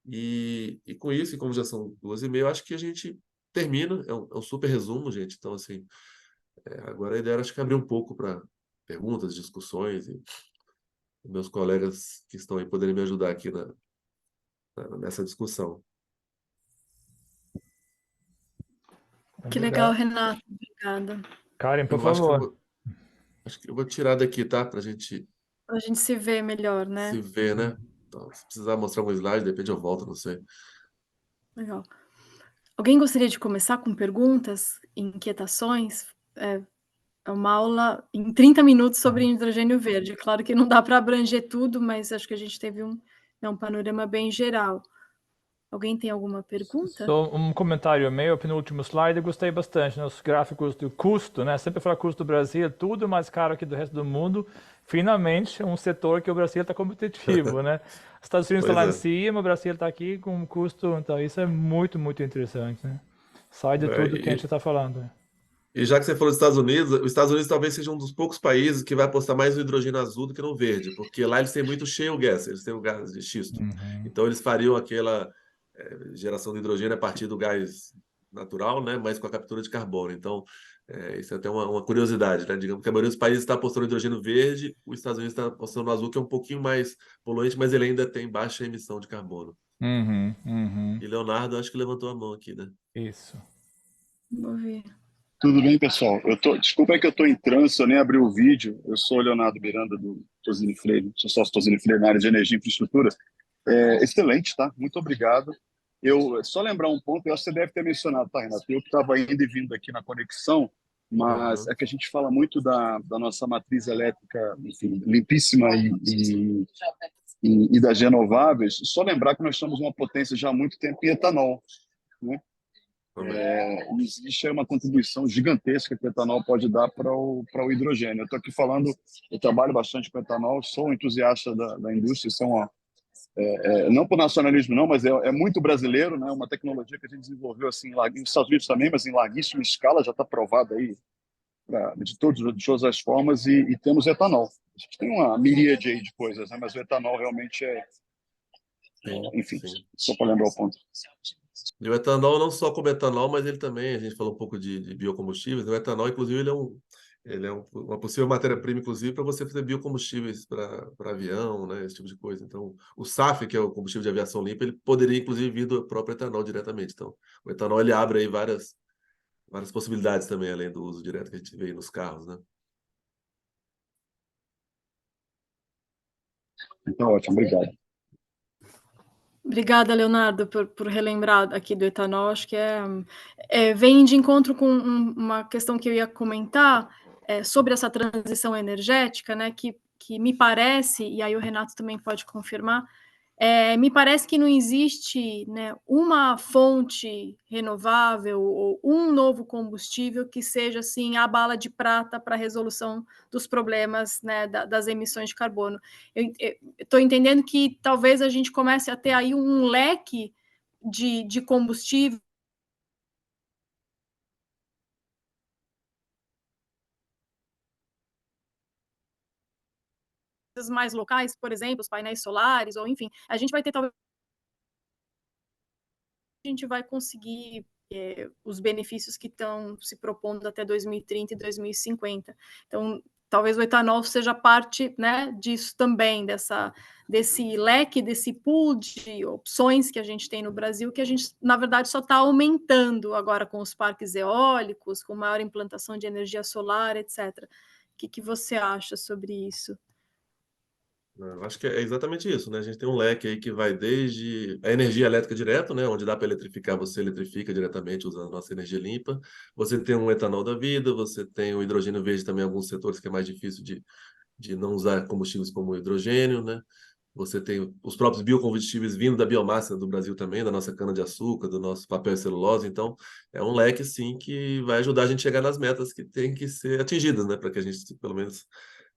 E com isso, e como já são 2h30, acho que a gente termina. É um super resumo, gente. Então, assim, agora a ideia era, acho que abrir um pouco para perguntas, discussões, e meus colegas que estão aí poderem me ajudar aqui nessa discussão. Que legal, Renato. Obrigada. Karen, por Eu acho que favor. acho que eu vou tirar daqui, tá? Para a gente A gente se vê melhor, né? se ver, né? Então, se precisar mostrar um slide, de repente eu volto, não sei. Legal. Alguém gostaria de começar com perguntas, inquietações? É uma aula em 30 minutos sobre hidrogênio verde. É claro que não dá para abranger tudo, mas acho que a gente teve um panorama bem geral. Alguém tem alguma pergunta? Só um comentário meu, penúltimo slide, eu gostei bastante, né? Os gráficos do custo, né? Sempre falar custo do Brasil, tudo mais caro que do resto do mundo. Finalmente, um setor que o Brasil está competitivo, né? Os Estados Unidos estão lá em cima, o Brasil está aqui com um custo, então isso é muito, muito interessante, né? Sai de tudo que a gente está falando. E já que você falou dos Estados Unidos, os Estados Unidos talvez seja um dos poucos países que vai apostar mais no hidrogênio azul do que no verde, porque lá eles têm muito shale gas, eles têm o gás de xisto. Então eles fariam aquela geração de hidrogênio a partir do gás natural, né, mas com a captura de carbono. Então, isso é até uma curiosidade, né? Digamos que a maioria dos países está apostando no hidrogênio verde, os Estados Unidos está apostando no azul, que é um pouquinho mais poluente, mas ele ainda tem baixa emissão de carbono. E Leonardo, acho que levantou a mão aqui, né? Isso. Vou ver. Tudo bem, pessoal? Desculpa que eu estou em trânsito, eu nem abri o vídeo. Eu sou o Leonardo Miranda, do Tosini Freire, sou sócio Tosini Freire na área de energia e infraestrutura. Excelente, tá? Muito obrigado. Só lembrar um ponto, eu acho que você deve ter mencionado, tá, Renato? Eu que estava indo e vindo aqui na conexão, mas é que a gente fala muito da nossa matriz elétrica, enfim, limpíssima e das renováveis, só lembrar que nós somos uma potência já há muito tempo em etanol, né? Existe uma contribuição gigantesca que o etanol pode dar para o hidrogênio. Eu estou aqui falando, eu trabalho bastante com etanol, sou entusiasta da indústria, isso é não por nacionalismo não, mas é muito brasileiro, né? Uma tecnologia que a gente desenvolveu assim, nos Estados Unidos também, mas em larguíssima escala, já está provada aí de todas as formas, e temos etanol. A gente tem uma miríade aí de coisas, né? Mas o etanol realmente enfim, sim. só para lembrar o ponto. E o etanol, não só como etanol, mas ele também, a gente falou um pouco de biocombustíveis, o etanol, inclusive, ele é uma possível matéria-prima, inclusive, para você fazer biocombustíveis para avião, né, esse tipo de coisa. Então, o SAF, que é o combustível de aviação limpa, ele poderia, inclusive, vir do próprio etanol diretamente. Então, o etanol, ele abre aí várias possibilidades também, além do uso direto que a gente vê aí nos carros, né? Então, ótimo, obrigado. Obrigada, Leonardo, por relembrar aqui do etanol. Acho que vem de encontro com uma questão que eu ia comentar sobre essa transição energética, né? Que me parece, e aí o Renato também pode confirmar, me parece que não existe, né, uma fonte renovável ou um novo combustível que seja assim a bala de prata para a resolução dos problemas, né, das emissões de carbono. Eu estou entendendo que talvez a gente comece a ter aí um leque de combustível mais locais, por exemplo, os painéis solares, ou enfim, a gente vai ter talvez a gente vai conseguir os benefícios que estão se propondo até 2030 e 2050. Então, talvez o etanol seja parte, né, disso também, desse leque, desse pool de opções que a gente tem no Brasil, que a gente, na verdade, só está aumentando agora com os parques eólicos, com maior implantação de energia solar, etc. O que você acha sobre isso? Eu acho que é exatamente isso, né? A gente tem um leque aí que vai desde a energia elétrica direto, né? Onde dá para eletrificar, você eletrifica diretamente usando a nossa energia limpa. Você tem um etanol da vida, você tem o hidrogênio verde também, em alguns setores que é mais difícil de não usar combustíveis como o hidrogênio, né? Você tem os próprios biocombustíveis vindo da biomassa do Brasil também, da nossa cana-de-açúcar, do nosso papel e celulose. Então, é um leque, sim, que vai ajudar a gente a chegar nas metas que têm que ser atingidas, né? Para que a gente, pelo menos,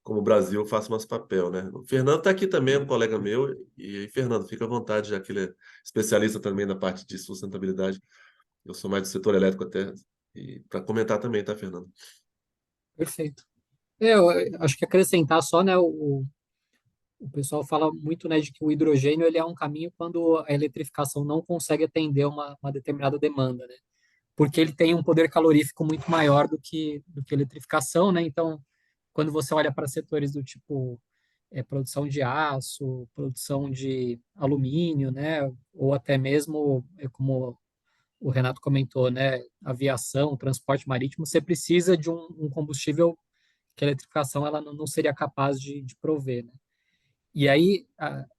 como Brasil, faça o nosso papel, né? O Fernando está aqui também, um colega meu. E aí, Fernando, fica à vontade, já que ele é especialista também na parte de sustentabilidade. Eu sou mais do setor elétrico até. E para comentar também, tá, Fernando? Perfeito. Eu acho que acrescentar só, né, o pessoal fala muito, né, de que o hidrogênio ele é um caminho quando a eletrificação não consegue atender uma determinada demanda, né? Porque ele tem um poder calorífico muito maior do que a eletrificação, né? Então, quando você olha para setores do tipo produção de aço, produção de alumínio, né? Ou até mesmo, como o Renato comentou, né? Aviação, transporte marítimo, você precisa de um combustível que a eletrificação ela não seria capaz de prover, né? E aí,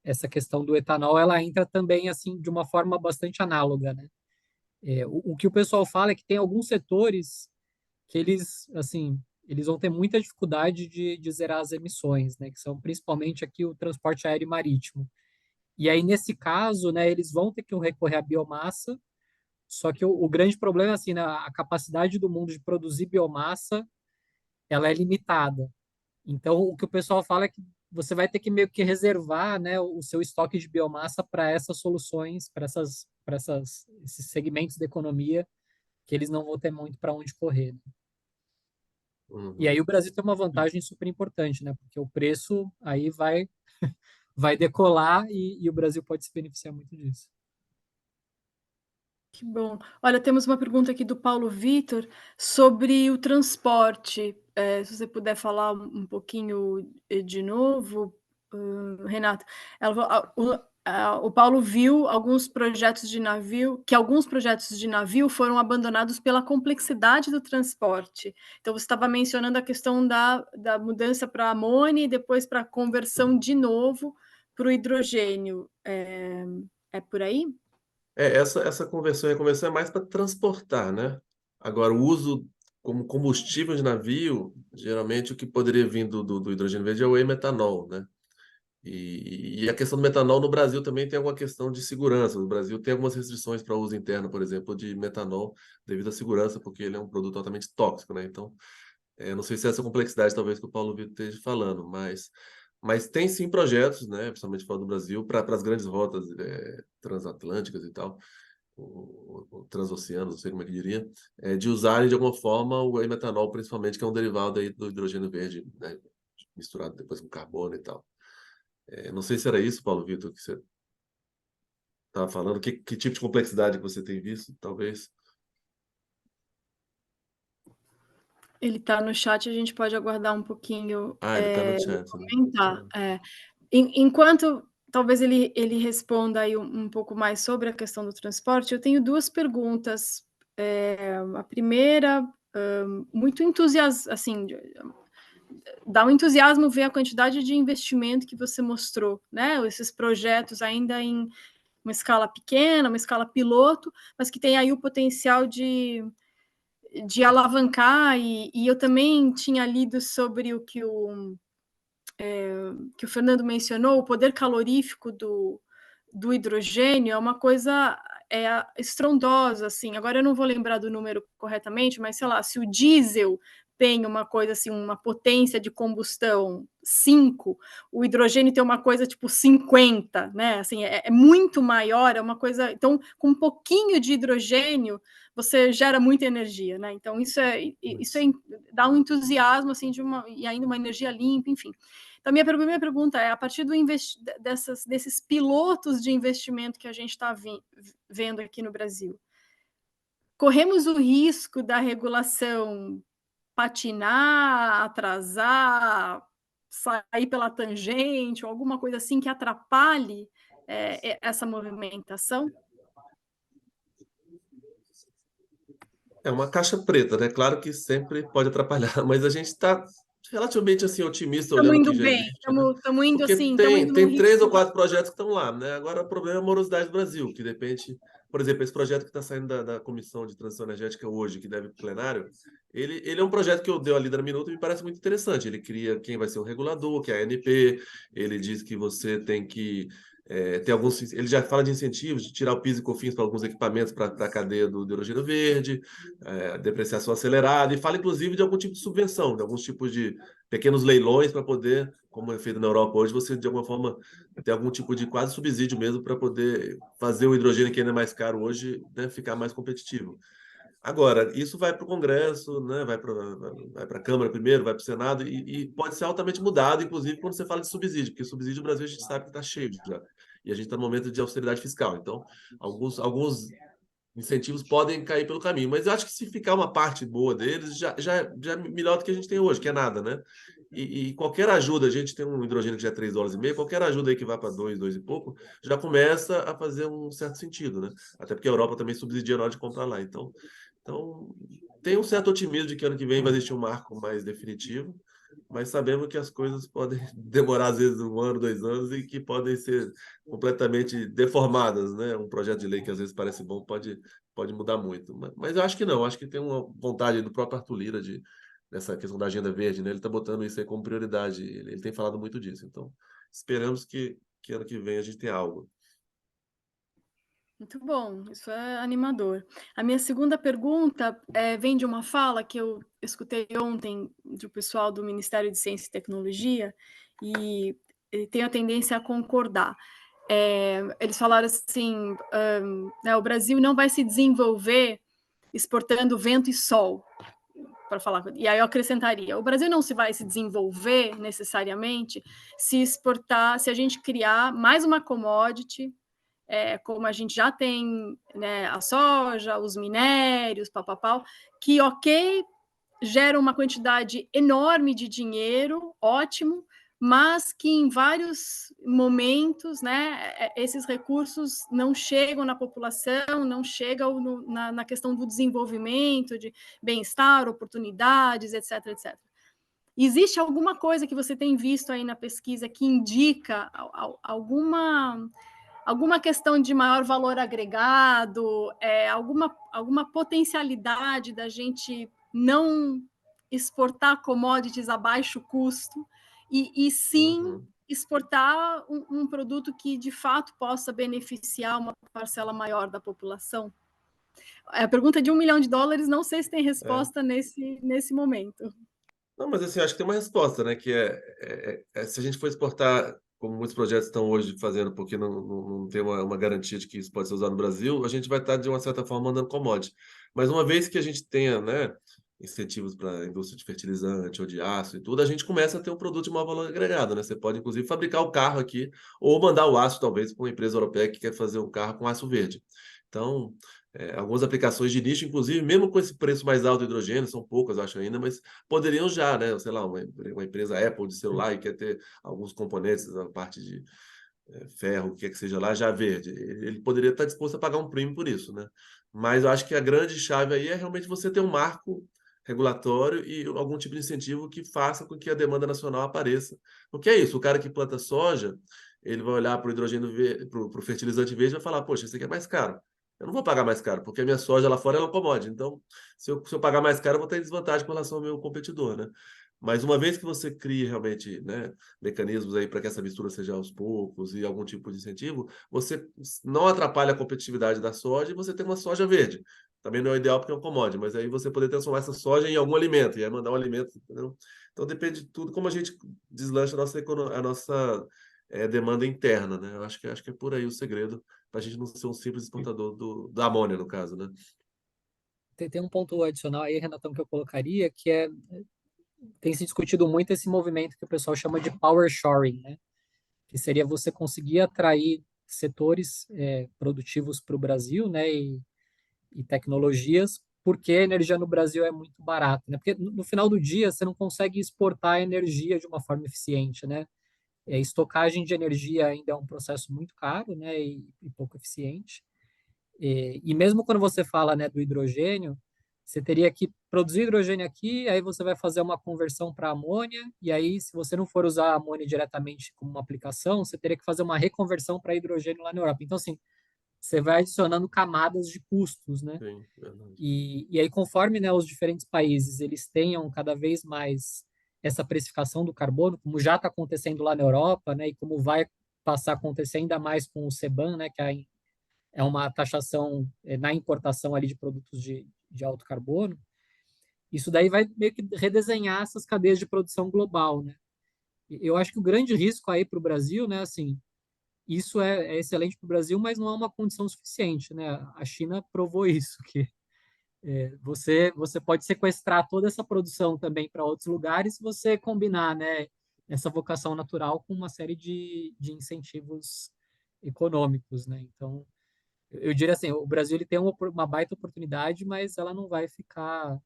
essa questão do etanol, ela entra também, assim, de uma forma bastante análoga, né? O que o pessoal fala é que tem alguns setores que eles, assim, eles vão ter muita dificuldade de zerar as emissões, né? Que são principalmente aqui o transporte aéreo e marítimo. E aí, nesse caso, né, eles vão ter que recorrer à biomassa, só que o grande problema, assim, a capacidade do mundo de produzir biomassa, ela é limitada. Então, o que o pessoal fala é que você vai ter que meio que reservar, né, o seu estoque de biomassa para essas soluções, esses segmentos da economia que eles não vão ter muito para onde correr, né? E Uhum. aí o Brasil tem uma vantagem super importante, né? Porque o preço aí vai decolar e o Brasil pode se beneficiar muito disso. Que bom. Olha, temos uma pergunta aqui do Paulo Vitor sobre o transporte. Se você puder falar um pouquinho de novo, Renato. O Paulo viu alguns projetos de navio, que alguns projetos de navio foram abandonados pela complexidade do transporte. Então, você estava mencionando a questão da mudança para amônia e depois para a conversão de novo para o hidrogênio. É por aí? Essa conversão é mais para transportar, né? Agora, o uso como combustível de navio, geralmente o que poderia vir do hidrogênio verde é o e-metanol, né? E a questão do metanol no Brasil também tem alguma questão de segurança. No Brasil tem algumas restrições para uso interno, por exemplo, de metanol, devido à segurança, porque ele é um produto altamente tóxico, né? Então, não sei se é essa complexidade talvez que o Paulo Vitor esteja falando, mas tem sim projetos, né, principalmente fora do Brasil, para as grandes rotas transatlânticas e tal, ou transoceanos, não sei como é que diria, de usarem de alguma forma o metanol, principalmente, que é um derivado aí do hidrogênio verde, né, misturado depois com carbono e tal. Não sei se era isso, Paulo Vitor, que você estava falando. Que tipo de complexidade que você tem visto, talvez? Ele está no chat, a gente pode aguardar um pouquinho. Ele está no chat, né? Comentar. Enquanto talvez ele responda aí um pouco mais sobre a questão do transporte, eu tenho duas perguntas. A primeira, muito entusiasmada, assim, dá um entusiasmo ver a quantidade de investimento que você mostrou, né? Esses projetos ainda em uma escala pequena, uma escala piloto, mas que tem aí o potencial de alavancar, e eu também tinha lido sobre o que o Fernando mencionou, o poder calorífico do hidrogênio é uma coisa estrondosa, assim. Agora eu não vou lembrar do número corretamente, mas sei lá, se o diesel tem uma coisa assim, uma potência de combustão 5, o hidrogênio tem uma coisa tipo 50, né? Assim, é muito maior, é uma coisa. Então, com um pouquinho de hidrogênio, você gera muita energia, né? Então, dá um entusiasmo assim e ainda uma energia limpa, enfim. Então, minha primeira pergunta é, a partir desses pilotos de investimento que a gente está vendo aqui no Brasil, corremos o risco da regulação patinar, atrasar, sair pela tangente, ou alguma coisa assim que atrapalhe essa movimentação? É uma caixa preta, né? Claro que sempre pode atrapalhar, mas a gente está relativamente assim otimista Estamos olhando o indo que já bem, existe, né? estamos indo Porque assim, estamos indo no tem 3 ou ritmo. 4 projetos que estão lá, né? Agora o problema é a morosidade do Brasil, que depende, por exemplo, esse projeto que está saindo da Comissão de Transição Energética hoje, que deve ir para o plenário, ele é um projeto que eu dei a lida na minuta e me parece muito interessante. Ele cria quem vai ser o regulador, que é a ANP, ele diz que você tem que tem alguns, ele já fala de incentivos, de tirar o PIS e COFINS para alguns equipamentos para a cadeia do hidrogênio verde, depreciação acelerada, e fala inclusive de algum tipo de subvenção, de alguns tipos de pequenos leilões para poder, como é feito na Europa hoje, você de alguma forma ter algum tipo de quase subsídio mesmo para poder fazer o hidrogênio, que ainda é mais caro hoje, né, ficar mais competitivo. Agora, isso vai para o Congresso, né, vai para a Câmara primeiro, vai para o Senado, e pode ser altamente mudado, inclusive quando você fala de subsídio, porque subsídio no Brasil a gente sabe que está cheio já. E a gente está no momento de austeridade fiscal. Então, alguns incentivos podem cair pelo caminho. Mas eu acho que se ficar uma parte boa deles, já é melhor do que a gente tem hoje, que é nada, né? E qualquer ajuda, a gente tem um hidrogênio que já é $3,50, qualquer ajuda aí que vá para 2 e pouco, já começa a fazer um certo sentido, né? Até porque a Europa também subsidia na hora de comprar lá. Então tem um certo otimismo de que ano que vem vai existir um marco mais definitivo, mas sabemos que as coisas podem demorar, às vezes, 1 ano, 2 anos, e que podem ser completamente deformadas, né? Um projeto de lei que às vezes parece bom pode mudar muito. Mas eu acho que não, acho que tem uma vontade do próprio Arthur Lira dessa questão da agenda verde, né? Ele está botando isso aí como prioridade, ele tem falado muito disso. Então, esperamos que ano que vem a gente tenha algo. Muito bom, isso é animador. A minha segunda pergunta vem de uma fala que eu escutei ontem do pessoal do Ministério de Ciência e Tecnologia, e tenho a tendência a concordar. Eles falaram assim, né, o Brasil não vai se desenvolver exportando vento e sol, para falar. E aí eu acrescentaria, o Brasil não vai se desenvolver necessariamente se a gente criar mais uma commodity, como a gente já tem, né, a soja, os minérios, papapau, que, gera uma quantidade enorme de dinheiro, ótimo, mas que em vários momentos, né, esses recursos não chegam na população, não chegam na questão do desenvolvimento, de bem-estar, oportunidades, etc, etc. Existe alguma coisa que você tem visto aí na pesquisa que indica alguma questão de maior valor agregado, alguma potencialidade da gente não exportar commodities a baixo custo e sim exportar um produto que de fato possa beneficiar uma parcela maior da população? A pergunta de $1 milhão, não sei se tem resposta nesse momento. Não, mas assim, acho que tem uma resposta, né? Que se a gente for exportar, como muitos projetos estão hoje fazendo, porque não tem uma garantia de que isso pode ser usado no Brasil, a gente vai estar, de uma certa forma, mandando commodity. Mas uma vez que a gente tenha, né, incentivos para a indústria de fertilizante ou de aço e tudo, a gente começa a ter um produto de maior valor agregado, né? Você pode, inclusive, fabricar o carro aqui ou mandar o aço, talvez, para uma empresa europeia que quer fazer um carro com aço verde. Então, algumas aplicações de nicho, inclusive, mesmo com esse preço mais alto do hidrogênio, são poucas, acho ainda, mas poderiam já, né? Sei lá, uma empresa Apple de celular e quer ter alguns componentes, a parte de ferro, o que quer que seja lá, já verde. Ele poderia estar disposto a pagar um prêmio por isso, né? Mas eu acho que a grande chave aí é realmente você ter um marco regulatório e algum tipo de incentivo que faça com que a demanda nacional apareça. Porque é isso, o cara que planta soja, ele vai olhar para o hidrogênio, para o fertilizante verde e vai falar, poxa, esse aqui é mais caro. Eu não vou pagar mais caro, porque a minha soja lá fora é uma commodity. Então, se eu pagar mais caro, eu vou ter desvantagem com relação ao meu competidor, né? Mas uma vez que você cria realmente, né, mecanismos aí para que essa mistura seja aos poucos e algum tipo de incentivo, você não atrapalha a competitividade da soja e você tem uma soja verde. Também não é o ideal porque é um commodity, mas aí você poder transformar essa soja em algum alimento, e aí mandar um alimento, entendeu? Então depende de tudo como a gente deslancha a nossa demanda interna, né? Eu acho que é por aí o segredo, para a gente não ser um simples exportador da amônia, no caso, né? Tem um ponto adicional aí, Renatão, que eu colocaria, tem se discutido muito esse movimento que o pessoal chama de power shoring, né? Que seria você conseguir atrair setores produtivos para o Brasil, né? E tecnologias, porque a energia no Brasil é muito barata, né? Porque no final do dia você não consegue exportar a energia de uma forma eficiente, né? Estocagem de energia ainda é um processo muito caro, né? E pouco eficiente. E mesmo quando você fala, né, do hidrogênio, você teria que produzir hidrogênio aqui, aí você vai fazer uma conversão para amônia, e aí, se você não for usar a amônia diretamente como uma aplicação, você teria que fazer uma reconversão para hidrogênio lá na Europa. Então, assim, você vai adicionando camadas de custos, né? Sim, verdade. E aí, conforme, né, os diferentes países eles tenham cada vez mais essa precificação do carbono, como já está acontecendo lá na Europa, né, e como vai passar a acontecer ainda mais com o CBAM, né, que é uma taxação na importação ali de produtos de alto carbono, isso daí vai meio que redesenhar essas cadeias de produção global, né? Eu acho que o grande risco aí para o Brasil, né, assim, isso é excelente para o Brasil, mas não é uma condição suficiente, né? A China provou isso, que você pode sequestrar toda essa produção também para outros lugares se você combinar, né, essa vocação natural com uma série de incentivos econômicos, né? Então, eu diria assim, o Brasil ele tem uma baita oportunidade, mas ela não vai ficar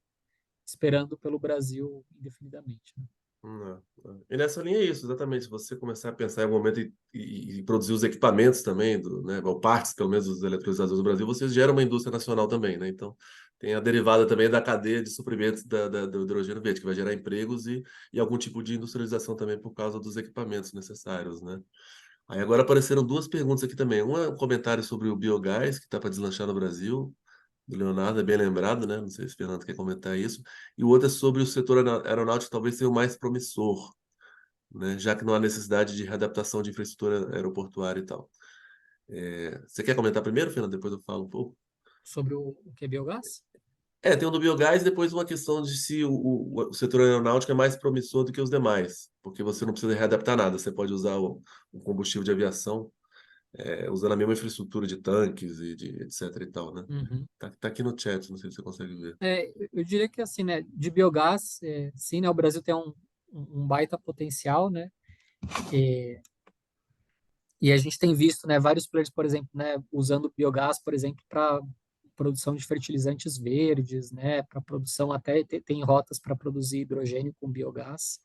esperando pelo Brasil indefinidamente, né? Não, não. E nessa linha é isso, exatamente. Se você começar a pensar em algum momento e produzir os equipamentos também, né, ou partes, pelo menos, dos eletrolisadores do Brasil, você gera uma indústria nacional também, né? Então, tem a derivada também da cadeia de suprimentos do hidrogênio verde, que vai gerar empregos e algum tipo de industrialização também por causa dos equipamentos necessários, né? Aí agora apareceram duas perguntas aqui também. Uma é um comentário sobre o biogás, que está para deslanchar no Brasil, do Leonardo, é bem lembrado, né? Não sei se o Fernando quer comentar isso. E o outro é sobre o setor aeronáutico talvez ser o mais promissor, né? Já que não há necessidade de readaptação de infraestrutura aeroportuária e tal. Você quer comentar primeiro, Fernando? Depois eu falo um pouco. Sobre o que é biogás? Tem o do biogás e depois uma questão de se o setor aeronáutico é mais promissor do que os demais, porque você não precisa readaptar nada, você pode usar o combustível de aviação usando a mesma infraestrutura de tanques e de etc e tal, né? Uhum. Tá aqui no chat, não sei se você consegue ver. Eu diria que assim, né, de biogás, sim, né, o Brasil tem um baita potencial, né, e a gente tem visto, né, vários players, por exemplo, né, usando biogás, por exemplo, para produção de fertilizantes verdes, né, para produção até tem rotas para produzir hidrogênio com biogás.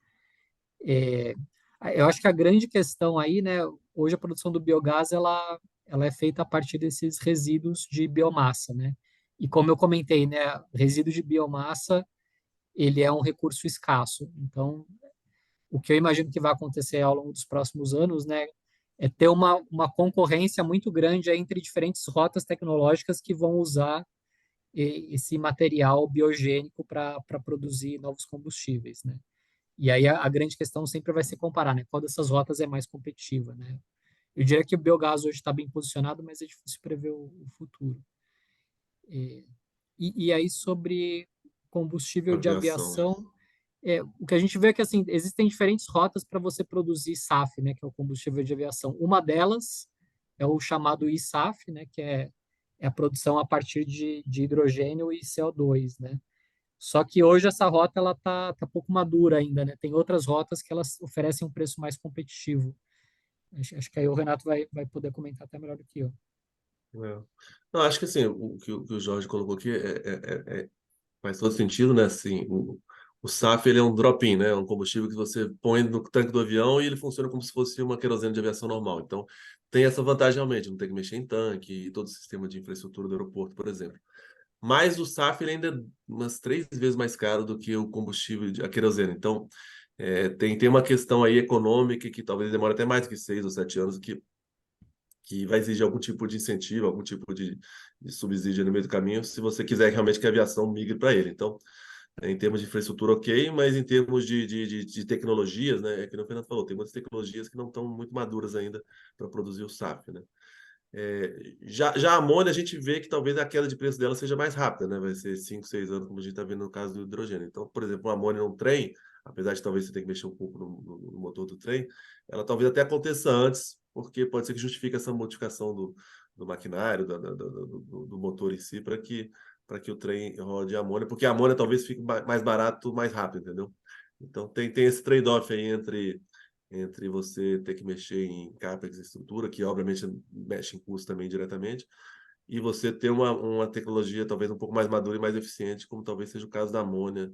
Eu acho que a grande questão aí, né, hoje a produção do biogás ela é feita a partir desses resíduos de biomassa, né? E como eu comentei, né, resíduo de biomassa ele é um recurso escasso. Então, o que eu imagino que vai acontecer ao longo dos próximos anos, né, é ter uma concorrência muito grande entre diferentes rotas tecnológicas que vão usar esse material biogênico para produzir novos combustíveis, né? E aí a grande questão sempre vai ser comparar, né? Qual dessas rotas é mais competitiva, né? Eu diria que o biogás hoje está bem posicionado, mas é difícil prever o futuro. E aí sobre combustível de Aviação. aviação, o que a gente vê é que assim, existem diferentes rotas para você produzir SAF, né, que é o combustível de aviação. Uma delas é o chamado eSAF, né, que é a produção a partir de hidrogênio e CO2, né? Só que hoje essa rota ela tá pouco madura ainda, né? Tem outras rotas que elas oferecem um preço mais competitivo. Acho que aí o Renato vai poder comentar até melhor do que eu. É. Não, acho que assim, o que o Jorge colocou aqui faz todo sentido, né? Assim, o SAF ele é um drop-in, né? É um combustível que você põe no tanque do avião e ele funciona como se fosse uma querosene de aviação normal. Então, tem essa vantagem realmente, não tem que mexer em tanque e todo o sistema de infraestrutura do aeroporto, por exemplo. Mas o SAF ele ainda é umas 3 vezes mais caro do que o combustível, a querosene. Então, tem uma questão aí econômica que talvez demore até mais do que 6 ou 7 anos, que vai exigir algum tipo de incentivo, algum tipo de subsídio no meio do caminho, se você quiser realmente que a aviação migre para ele. Então, em termos de infraestrutura, ok, mas em termos de tecnologias, né, é que o Fernando falou, tem muitas tecnologias que não estão muito maduras ainda para produzir o SAF, né? Já a amônia, a gente vê que talvez a queda de preço dela seja mais rápida, né? Vai ser 5, 6 anos, como a gente está vendo no caso do hidrogênio. Então, por exemplo, a amônia num trem, apesar de talvez você ter que mexer um pouco no motor do trem, ela talvez até aconteça antes, porque pode ser que justifique essa modificação do maquinário, do motor em si, para que o trem rode a amônia, porque a amônia talvez fique mais barato, mais rápido, entendeu? Então, tem esse trade-off aí entre você ter que mexer em CAPEX e estrutura, que obviamente mexe em custo também diretamente, e você ter uma tecnologia talvez um pouco mais madura e mais eficiente, como talvez seja o caso da amônia,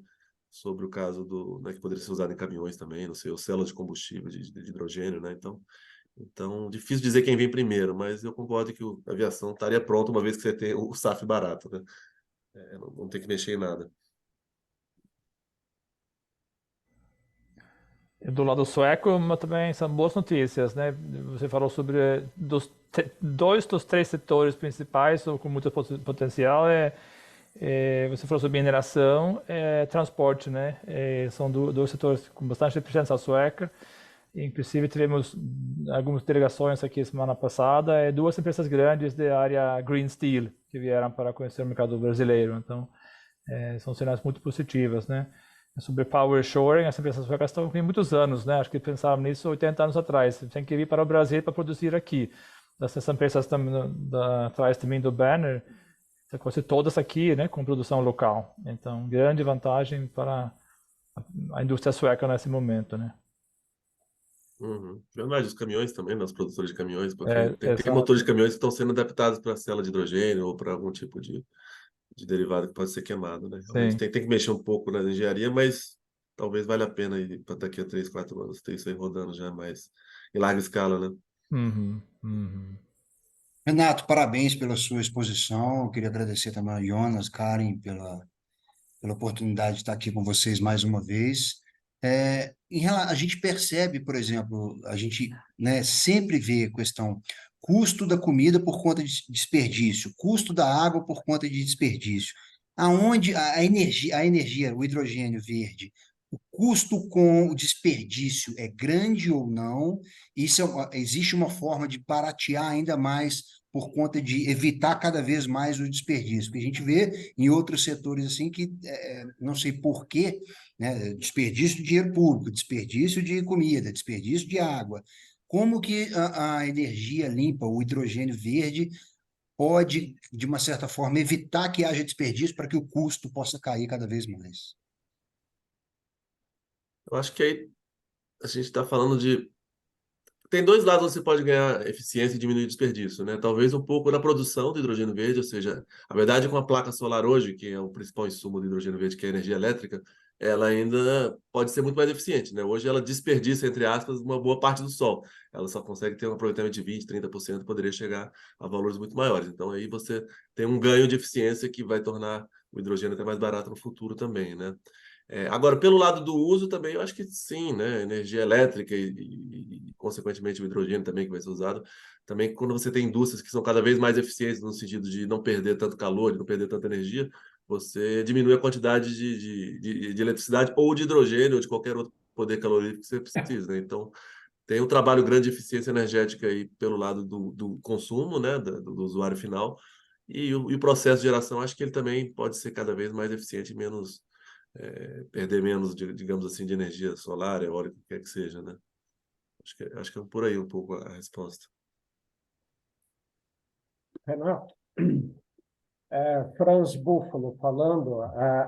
sobre o caso né, que poderia ser usado em caminhões também, não sei, ou células de combustível de hidrogênio, né? Então, difícil dizer quem vem primeiro, mas eu concordo que a aviação estaria pronta uma vez que você tem o SAF barato, né? Não tem que mexer em nada. E do lado sueco, mas também são boas notícias, né? Você falou sobre dois dos 3 setores principais com muito potencial. Você falou sobre mineração e transporte, né? São dois setores com bastante presença sueca. Inclusive, tivemos algumas delegações aqui semana passada, 2 empresas grandes da área Green Steel que vieram para conhecer o mercado brasileiro. Então, são sinais muito positivas, né? Sobre power shoring, as empresas suecas estão com muitos anos, né? Acho que pensaram nisso 80 anos atrás. Tem que vir para o Brasil para produzir aqui. Essas empresas atrás também do banner, quase todas aqui, né? Com produção local. Então, grande vantagem para a indústria sueca nesse momento, né? Uhum. Verdade, os caminhões também, né? Os produtores de caminhões, porque tem Exato. motores de caminhões que estão sendo adaptados para célula de hidrogênio ou para algum tipo de derivado que pode ser queimado, né? Realmente Sim. tem que mexer um pouco na engenharia, mas talvez valha a pena aí para daqui a 3, 4 anos ter isso aí rodando já mais em larga escala, né? Uhum, uhum. Renato, parabéns pela sua exposição. Eu queria agradecer também ao Jonas, Karen, pela oportunidade de estar aqui com vocês mais uma vez. A gente percebe, por exemplo, a gente, né, sempre vê a questão custo da comida por conta de desperdício, custo da água por conta de desperdício. Aonde a energia, o hidrogênio verde, o custo com o desperdício é grande ou não? Existe uma forma de baratear ainda mais por conta de evitar cada vez mais o desperdício, porque a gente vê em outros setores assim que não sei por quê, né, desperdício de dinheiro público, desperdício de comida, desperdício de água. Como que a energia limpa, o hidrogênio verde, pode, de uma certa forma, evitar que haja desperdício para que o custo possa cair cada vez mais? Eu acho que aí a gente está falando de. Tem 2 lados onde você pode ganhar eficiência e diminuir desperdício, né? Talvez um pouco na produção do hidrogênio verde, ou seja, a verdade é que uma placa solar hoje, que é o principal insumo do hidrogênio verde, que é a energia elétrica, ela ainda pode ser muito mais eficiente, né? Hoje ela desperdiça, entre aspas, uma boa parte do sol. Ela só consegue ter um aproveitamento de 20, 30%, poderia chegar a valores muito maiores. Então aí você tem um ganho de eficiência que vai tornar o hidrogênio até mais barato no futuro também, né? Agora, pelo lado do uso também, eu acho que sim, né? Energia elétrica consequentemente, o hidrogênio também que vai ser usado. Também, quando você tem indústrias que são cada vez mais eficientes no sentido de não perder tanto calor, de não perder tanta energia, você diminui a quantidade de eletricidade ou de hidrogênio ou de qualquer outro poder calorífico que você precisa, né? Então, tem um trabalho grande de eficiência energética aí pelo lado do consumo, né, do usuário final, e o processo de geração, acho que ele também pode ser cada vez mais eficiente e menos, perder menos, digamos assim, de energia solar, eólica, o que quer que seja, né? Acho que é por aí um pouco a resposta. Renato, Franz Buffalo falando,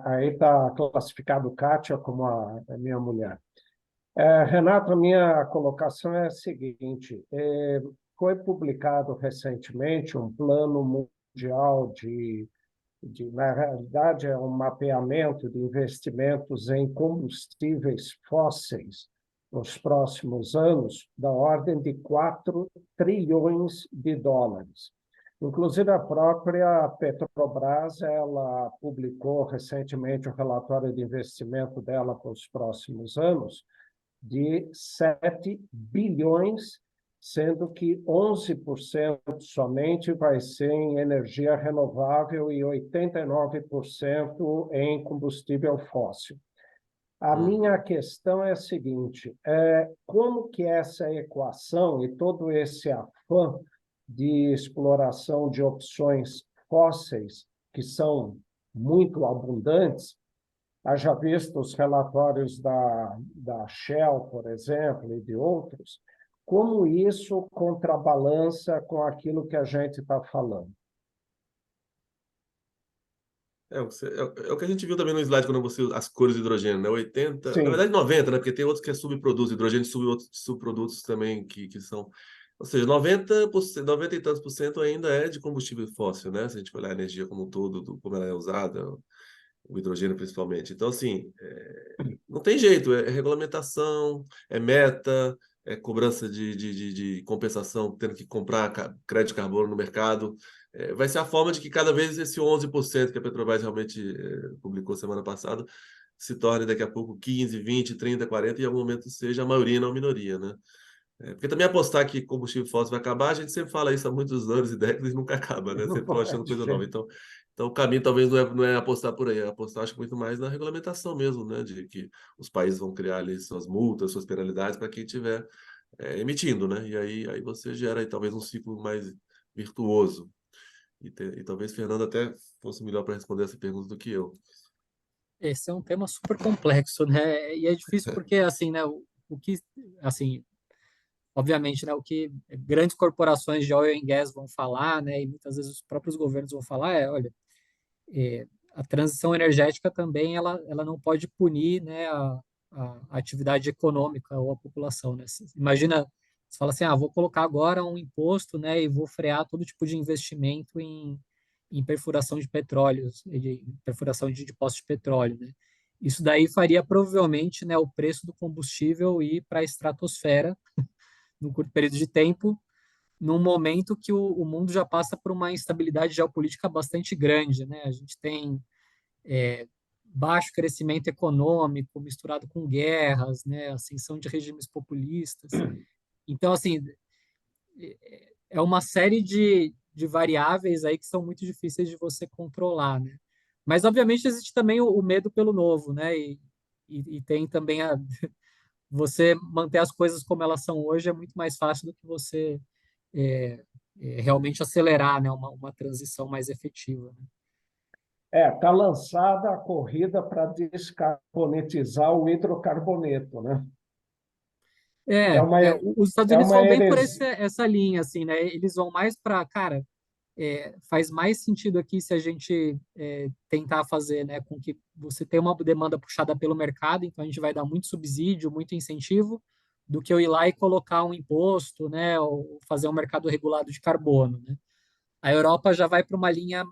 aí está classificado Kátia como a minha mulher. Renato, a minha colocação é a seguinte: foi publicado recentemente um plano mundial na realidade, é um mapeamento de investimentos em combustíveis fósseis nos próximos anos, da ordem de 4 trilhões de dólares. Inclusive, a própria Petrobras, ela publicou recentemente o relatório de investimento dela para os próximos anos, de 7 bilhões, sendo que 11% somente vai ser em energia renovável e 89% em combustível fóssil. A minha questão é a seguinte: como que essa equação e todo esse afã de exploração de opções fósseis, que são muito abundantes, haja visto os relatórios da Shell, por exemplo, e de outros, como isso contrabalança com aquilo que a gente está falando? É o que a gente viu também no slide quando você as cores do hidrogênio, né? 80, Sim. na verdade 90, né? Porque tem outros que é subprodutos, hidrogênio sub outros subprodutos também que são, ou seja, 90%, 90 e tantos por cento ainda é de combustível fóssil, né? Se a gente olhar a energia como um todo, como ela é usada, o hidrogênio principalmente. Então, assim, não tem jeito, é regulamentação, é meta, é cobrança de compensação, tendo que comprar crédito de carbono no mercado. Vai ser a forma de que cada vez esse 11% que a Petrobras realmente publicou semana passada se torne daqui a pouco 15, 20, 30, 40 e em algum momento seja a maioria e não a minoria, né? Porque também apostar que combustível fóssil vai acabar, a gente sempre fala isso há muitos anos e décadas e nunca acaba, né? Sempre estão achando coisa nova. Então, o caminho talvez não é apostar por aí, é apostar, acho que muito mais na regulamentação mesmo, né? De que os países vão criar ali suas multas, suas penalidades para quem estiver emitindo, né? E aí você gera aí, talvez um ciclo mais virtuoso. E talvez Fernando até fosse melhor para responder essa pergunta do que eu. Esse é um tema super complexo, né? E é difícil porque, assim, né, o que, assim, obviamente, né, o que grandes corporações de oil and gas vão falar, né, e muitas vezes os próprios governos vão falar olha, a transição energética também ela não pode punir, né, a atividade econômica ou a população, né? Imagina, você fala assim, vou colocar agora um imposto, né, e vou frear todo tipo de investimento em perfuração de petróleo, de perfuração de postos de petróleo, né? Isso daí faria provavelmente, né, o preço do combustível ir para a estratosfera num curto período de tempo, num momento que o mundo já passa por uma instabilidade geopolítica bastante grande, né? A gente tem baixo crescimento econômico misturado com guerras, né? Ascensão de regimes populistas. Então, assim, é uma série de variáveis aí que são muito difíceis de você controlar, né? Mas, obviamente, existe também o medo pelo novo, né? E tem também você manter as coisas como elas são hoje é muito mais fácil do que você realmente acelerar, né, uma transição mais efetiva, né? Está lançada a corrida para descarbonetizar o hidrocarboneto, né? Os Estados é Unidos uma vão bem por heresia. essa linha, assim, né? Eles vão mais para, cara, faz mais sentido aqui se a gente tentar fazer, né, com que você tenha uma demanda puxada pelo mercado, então a gente vai dar muito subsídio, muito incentivo, do que eu ir lá e colocar um imposto, né, ou fazer um mercado regulado de carbono, né? A Europa já vai para uma linha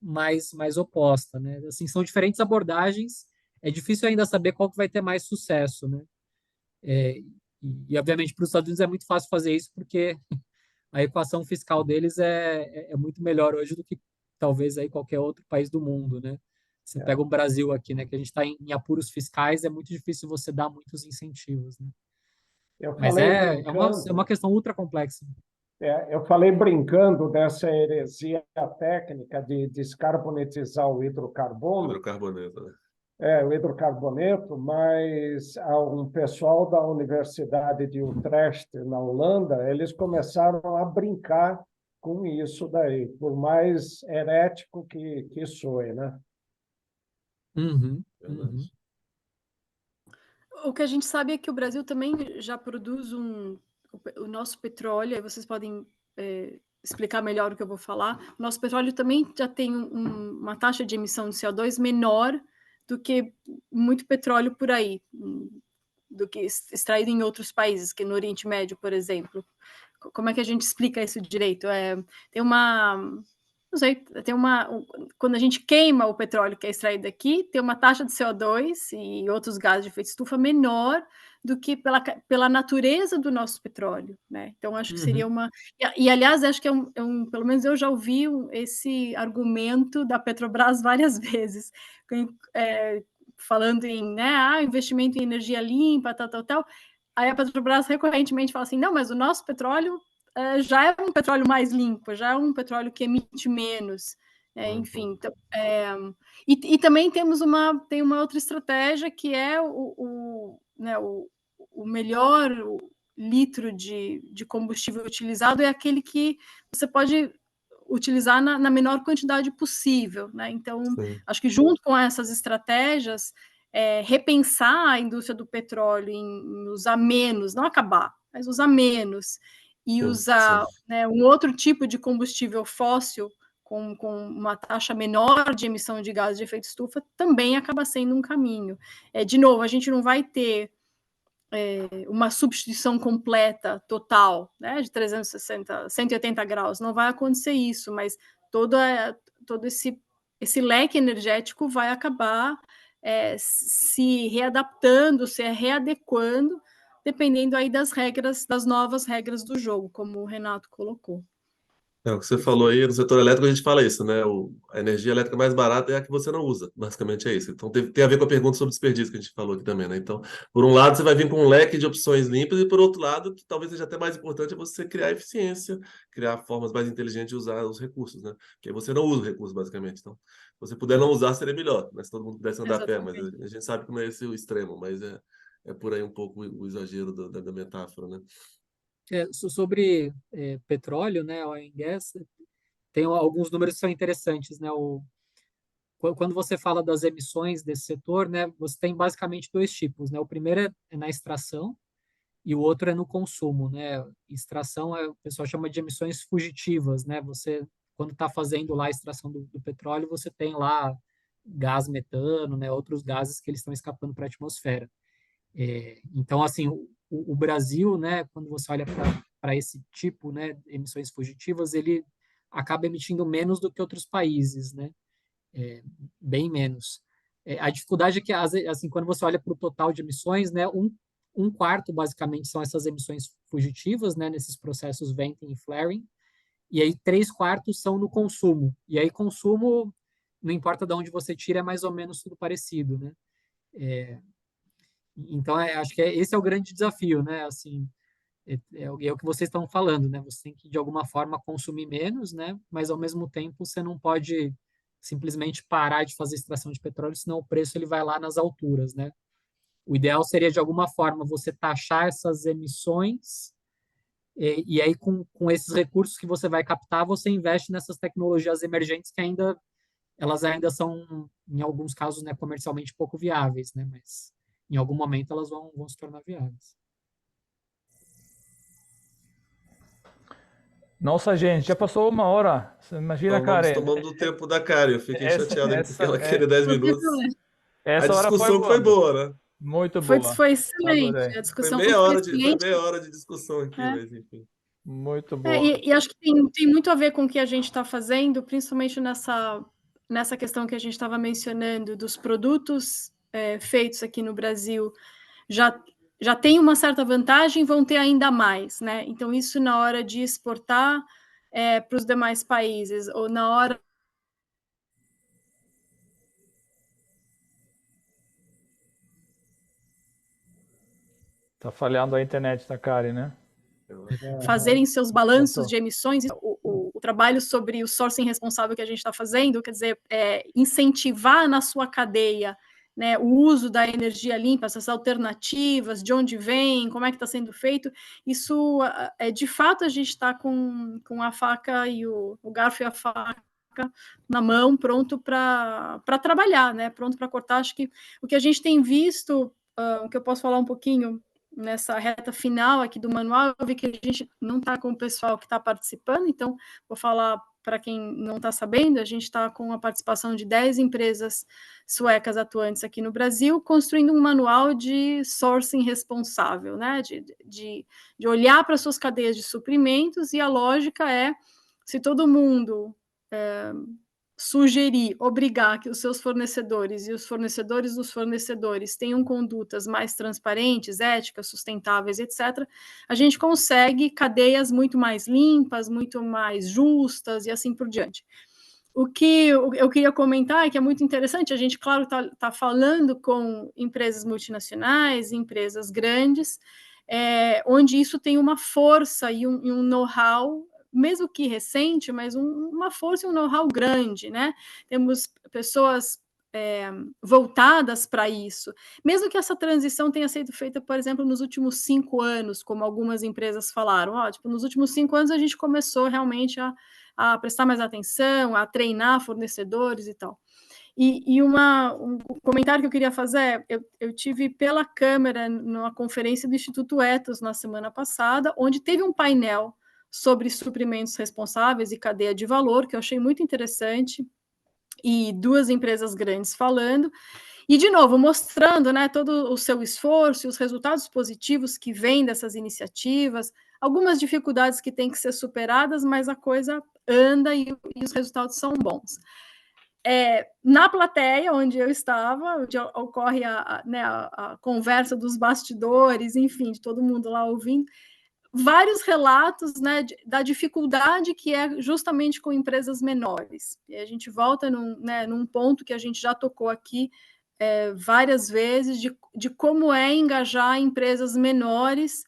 mais oposta, né? Assim, são diferentes abordagens, é difícil ainda saber qual que vai ter mais sucesso, né? Obviamente, para os Estados Unidos é muito fácil fazer isso, porque a equação fiscal deles é muito melhor hoje do que talvez aí qualquer outro país do mundo, né? Você pega o Brasil aqui, né, que a gente está em apuros fiscais, é muito difícil você dar muitos incentivos, né? Eu Mas falei é brincando, uma questão ultra complexa. eu falei brincando dessa heresia técnica de descarbonetizar o hidrocarbono, Hidrocarboneto, né? o hidrocarboneto, mas um pessoal da Universidade de Utrecht, na Holanda, eles começaram a brincar com isso daí, por mais herético que soe, né? Uhum, Verdade. uhum. O que a gente sabe é que o Brasil também já produz o nosso petróleo, aí vocês podem explicar melhor o que eu vou falar. O nosso petróleo também já tem uma taxa de emissão de CO2 menor do que muito petróleo por aí, do que extraído em outros países, que no Oriente Médio, por exemplo. Como é que a gente explica isso direito? Tem uma... Não sei, quando a gente queima o petróleo que é extraído aqui, tem uma taxa de CO2 e outros gases de efeito estufa menor do que pela natureza do nosso petróleo, né? Então, acho que seria uma... E aliás, acho que pelo menos eu já ouvi esse argumento da Petrobras várias vezes, falando em, né, investimento em energia limpa, tal. Aí a Petrobras recorrentemente fala assim, não, mas o nosso petróleo já é um petróleo mais limpo, já é um petróleo que emite menos, enfim. Então, e também tem uma outra estratégia que é o melhor litro de combustível utilizado é aquele que você pode utilizar na menor quantidade possível, né? Então, Sim. acho que junto com essas estratégias, repensar a indústria do petróleo em usar menos, não acabar, mas usar menos, e Sim, usar, sim. né, um outro tipo de combustível fóssil com uma taxa menor de emissão de gases de efeito estufa, também acaba sendo um caminho. De novo, a gente não vai ter uma substituição completa, total, né, de 360, 180 graus, não vai acontecer isso, mas todo esse leque energético vai acabar se readaptando, se readequando, dependendo aí das novas regras do jogo, como o Renato colocou. O que você falou aí, no setor elétrico a gente fala isso, né? A energia elétrica mais barata é a que você não usa, basicamente é isso. Então tem a ver com a pergunta sobre desperdício que a gente falou aqui também, né? Então, por um lado você vai vir com um leque de opções limpas e por outro lado, que talvez seja até mais importante, é você criar eficiência, criar formas mais inteligentes de usar os recursos, né? Porque aí você não usa o recurso, basicamente. Então, se você puder não usar, seria melhor, né? Se todo mundo pudesse andar a pé, mas a gente sabe que não é esse o extremo, mas é por aí um pouco o exagero da metáfora, né? Sobre petróleo, né, oil and gas, tem alguns números que são interessantes, né? Quando você fala das emissões desse setor, né, você tem basicamente dois tipos, né? O primeiro é na extração e o outro é no consumo, né? Extração o pessoal chama de emissões fugitivas, né? Você, quando está fazendo lá a extração do petróleo, você tem lá gás metano, né? Outros gases que eles estão escapando para a atmosfera. Então, assim, o Brasil, né? Quando você olha para esse tipo, né? Emissões fugitivas, ele acaba emitindo menos do que outros países, né? Bem menos. A dificuldade é que, assim, quando você olha para o total de emissões, né, um quarto, basicamente, são essas emissões fugitivas, né, nesses processos venting e flaring, e aí 3/4 são no consumo. E aí consumo, não importa de onde você tira, é mais ou menos tudo parecido, né? Então, acho que esse é o grande desafio, né? Assim, é o que vocês estão falando, né? Você tem que, de alguma forma, consumir menos, né? Mas, ao mesmo tempo, você não pode simplesmente parar de fazer extração de petróleo, senão o preço ele vai lá nas alturas, né? O ideal seria, de alguma forma, você taxar essas emissões e aí, com esses recursos que você vai captar, você investe nessas tecnologias emergentes que elas ainda são, em alguns casos, né, comercialmente pouco viáveis, né? Mas, em algum momento, elas vão se tornar viáveis. Nossa, gente, já passou 1 hora. Você imagina, Então, vamos Karen? tomando o tempo da Karen. Eu fiquei chateado aqui porque ela Essa, queria 10 minutos. A essa hora foi discussão foi boa. boa, né? Muito Foi boa. excelente, Adorei. a Foi discussão meia foi hora foi excelente. meia hora de discussão aqui, mas enfim. Muito boa. E acho que tem muito a ver com o que a gente está fazendo, principalmente nessa questão que a gente estava mencionando, dos produtos feitos aqui no Brasil, já tem uma certa vantagem, vão ter ainda mais, né? Então, isso na hora de exportar para os demais países, ou na hora... Tá falhando a internet da Karen, né? fazerem seus balanços de emissões, o trabalho sobre o sourcing responsável que a gente está fazendo, quer dizer, incentivar na sua cadeia né, o uso da energia limpa, essas alternativas, de onde vem, como é que está sendo feito, isso, de fato, a gente está com a faca e o garfo e a faca na mão, pronto para trabalhar, né, pronto para cortar. Acho que o que a gente tem visto, o que eu posso falar um pouquinho nessa reta final aqui do manual, eu vi que a gente não está com o pessoal que está participando, então vou falar para quem não está sabendo, a gente está com a participação de 10 empresas suecas atuantes aqui no Brasil, construindo um manual de sourcing responsável, né? De olhar para suas cadeias de suprimentos, e a lógica é, se todo mundo sugerir, obrigar que os seus fornecedores e os fornecedores dos fornecedores tenham condutas mais transparentes, éticas, sustentáveis, etc., a gente consegue cadeias muito mais limpas, muito mais justas e assim por diante. O que eu queria comentar é que é muito interessante, a gente, claro, está falando com empresas multinacionais, empresas grandes, onde isso tem uma força e um know-how, mesmo que recente, mas uma força e um know-how grande, né? Temos pessoas voltadas para isso. Mesmo que essa transição tenha sido feita, por exemplo, nos últimos 5 anos, como algumas empresas falaram, nos últimos 5 anos a gente começou realmente a prestar mais atenção, a treinar fornecedores e tal. E um comentário que eu queria fazer é, eu tive pela Câmara numa conferência do Instituto Ethos na semana passada, onde teve um painel sobre suprimentos responsáveis e cadeia de valor, que eu achei muito interessante, e 2 empresas grandes falando, e, de novo, mostrando, né, todo o seu esforço e os resultados positivos que vêm dessas iniciativas, algumas dificuldades que têm que ser superadas, mas a coisa anda e os resultados são bons. Na plateia onde eu estava, onde ocorre a conversa dos bastidores, enfim, de todo mundo lá ouvindo, vários relatos, né, da dificuldade que é justamente com empresas menores. E a gente volta num ponto que a gente já tocou aqui várias vezes, de como é engajar empresas menores,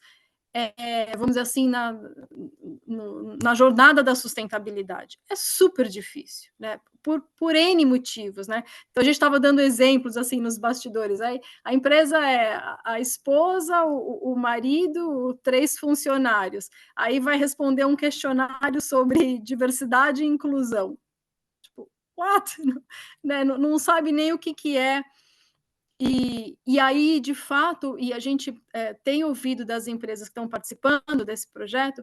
vamos dizer assim, na jornada da sustentabilidade. É super difícil, né? Por N motivos, né? Então, a gente estava dando exemplos, assim, nos bastidores. Aí, a empresa é a esposa, o marido, 3 funcionários. Aí vai responder um questionário sobre diversidade e inclusão. Tipo, what? Né? Não sabe nem o que é. E aí, de fato, e a gente tem ouvido das empresas que estão participando desse projeto,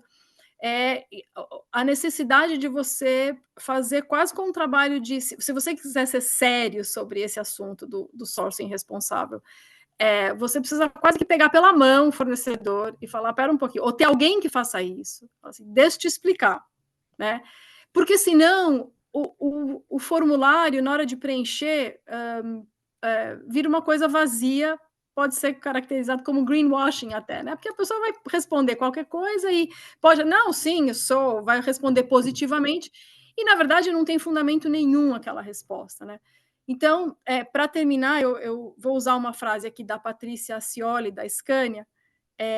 a necessidade de você fazer quase como um trabalho de... Se você quiser ser sério sobre esse assunto do sourcing responsável, você precisa quase que pegar pela mão o fornecedor e falar, pera um pouquinho, ou ter alguém que faça isso, assim, deixa eu te explicar, né? Porque senão o formulário, na hora de preencher, vira uma coisa vazia, pode ser caracterizado como greenwashing até, né? Porque a pessoa vai responder qualquer coisa e pode, não, sim, eu sou, vai responder positivamente, e na verdade não tem fundamento nenhum aquela resposta, né? Então, para terminar, eu vou usar uma frase aqui da Patrícia Ascioli, da Scania,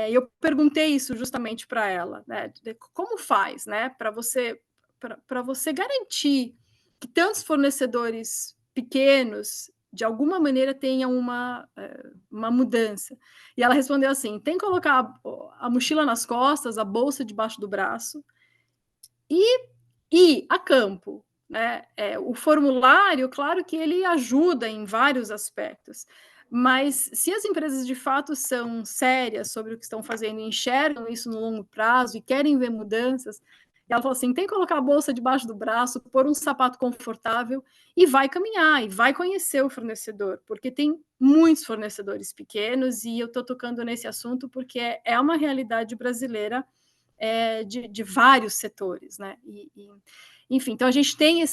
eu perguntei isso justamente para ela, né? Como faz, né? Para você garantir que tantos fornecedores pequenos, de alguma maneira, tenham uma mudança. E ela respondeu assim, tem que colocar a mochila nas costas, a bolsa debaixo do braço e ir a campo, né? O formulário, claro que ele ajuda em vários aspectos, mas se as empresas de fato são sérias sobre o que estão fazendo, enxergam isso no longo prazo e querem ver mudanças, ela falou assim, tem que colocar a bolsa debaixo do braço, pôr um sapato confortável e vai caminhar, e vai conhecer o fornecedor, porque tem muitos fornecedores pequenos, e eu estou tocando nesse assunto porque é uma realidade brasileira de vários setores, né? Enfim, então a gente tem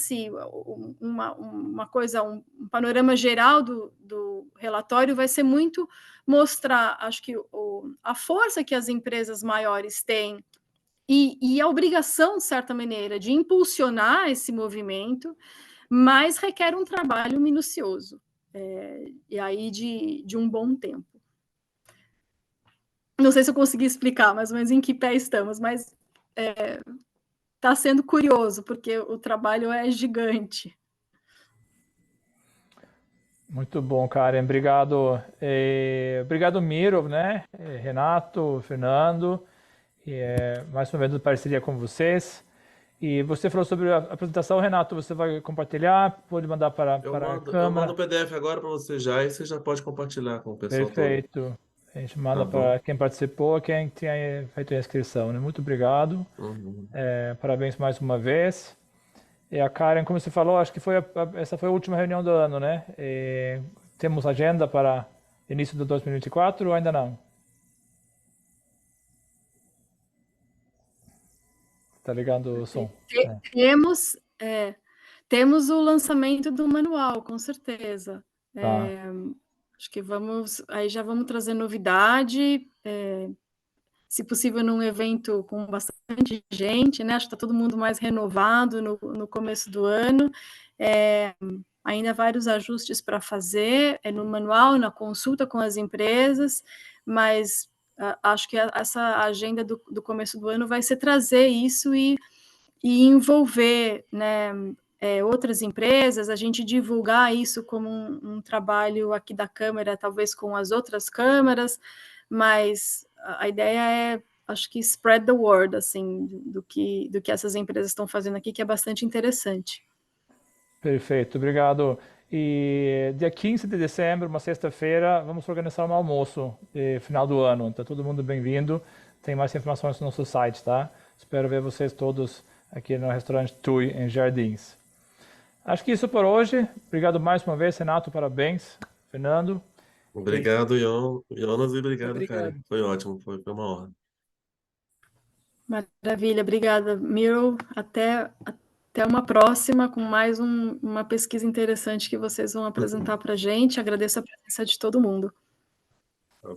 uma coisa, um panorama geral do relatório vai ser muito mostrar, acho que a força que as empresas maiores têm e a obrigação, de certa maneira, de impulsionar esse movimento, mas requer um trabalho minucioso, e aí de um bom tempo. Não sei se eu consegui explicar mais ou menos em que pé estamos, mas está sendo curioso, porque o trabalho é gigante. Muito bom, Karen. Obrigado. Obrigado, Miro, né? Renato, Fernando. Mais uma vez, parceria com vocês. E você falou sobre a apresentação, Renato. Você vai compartilhar? Pode mandar para a Eu mando o câmera? PDF agora para você já, e você já pode compartilhar com o pessoal todo. Perfeito. A gente manda Tá bom. para quem participou, quem tinha feito a inscrição, né? Muito obrigado. Uhum. Parabéns mais uma vez. E a Karen, como você falou, acho que essa foi a última reunião do ano, né? Temos agenda para início de 2024 ou ainda não? Tá ligando o som? Temos o lançamento do manual, com certeza. Tá. Acho que já vamos trazer novidade, se possível num evento com bastante gente, né? Acho que está todo mundo mais renovado no começo do ano. Ainda vários ajustes para fazer no manual, na consulta com as empresas, mas acho que essa agenda do começo do ano vai ser trazer isso e envolver, né, outras empresas, a gente divulgar isso como um trabalho aqui da Câmara, talvez com as outras câmaras, mas a ideia é, acho que spread the word, assim, do que essas empresas estão fazendo aqui, que é bastante interessante. Perfeito, obrigado. E dia 15 de dezembro, uma sexta-feira, vamos organizar um almoço final do ano. Então, todo mundo bem-vindo. Tem mais informações no nosso site, tá? Espero ver vocês todos aqui no restaurante Tui, em Jardins. Acho que isso por hoje. Obrigado mais uma vez, Renato, parabéns. Fernando. Obrigado, Jonas, e obrigado, Karen. Foi ótimo, foi uma honra. Maravilha, obrigada, Miro. Até uma próxima com mais uma pesquisa interessante que vocês vão apresentar para a gente. Agradeço a presença de todo mundo.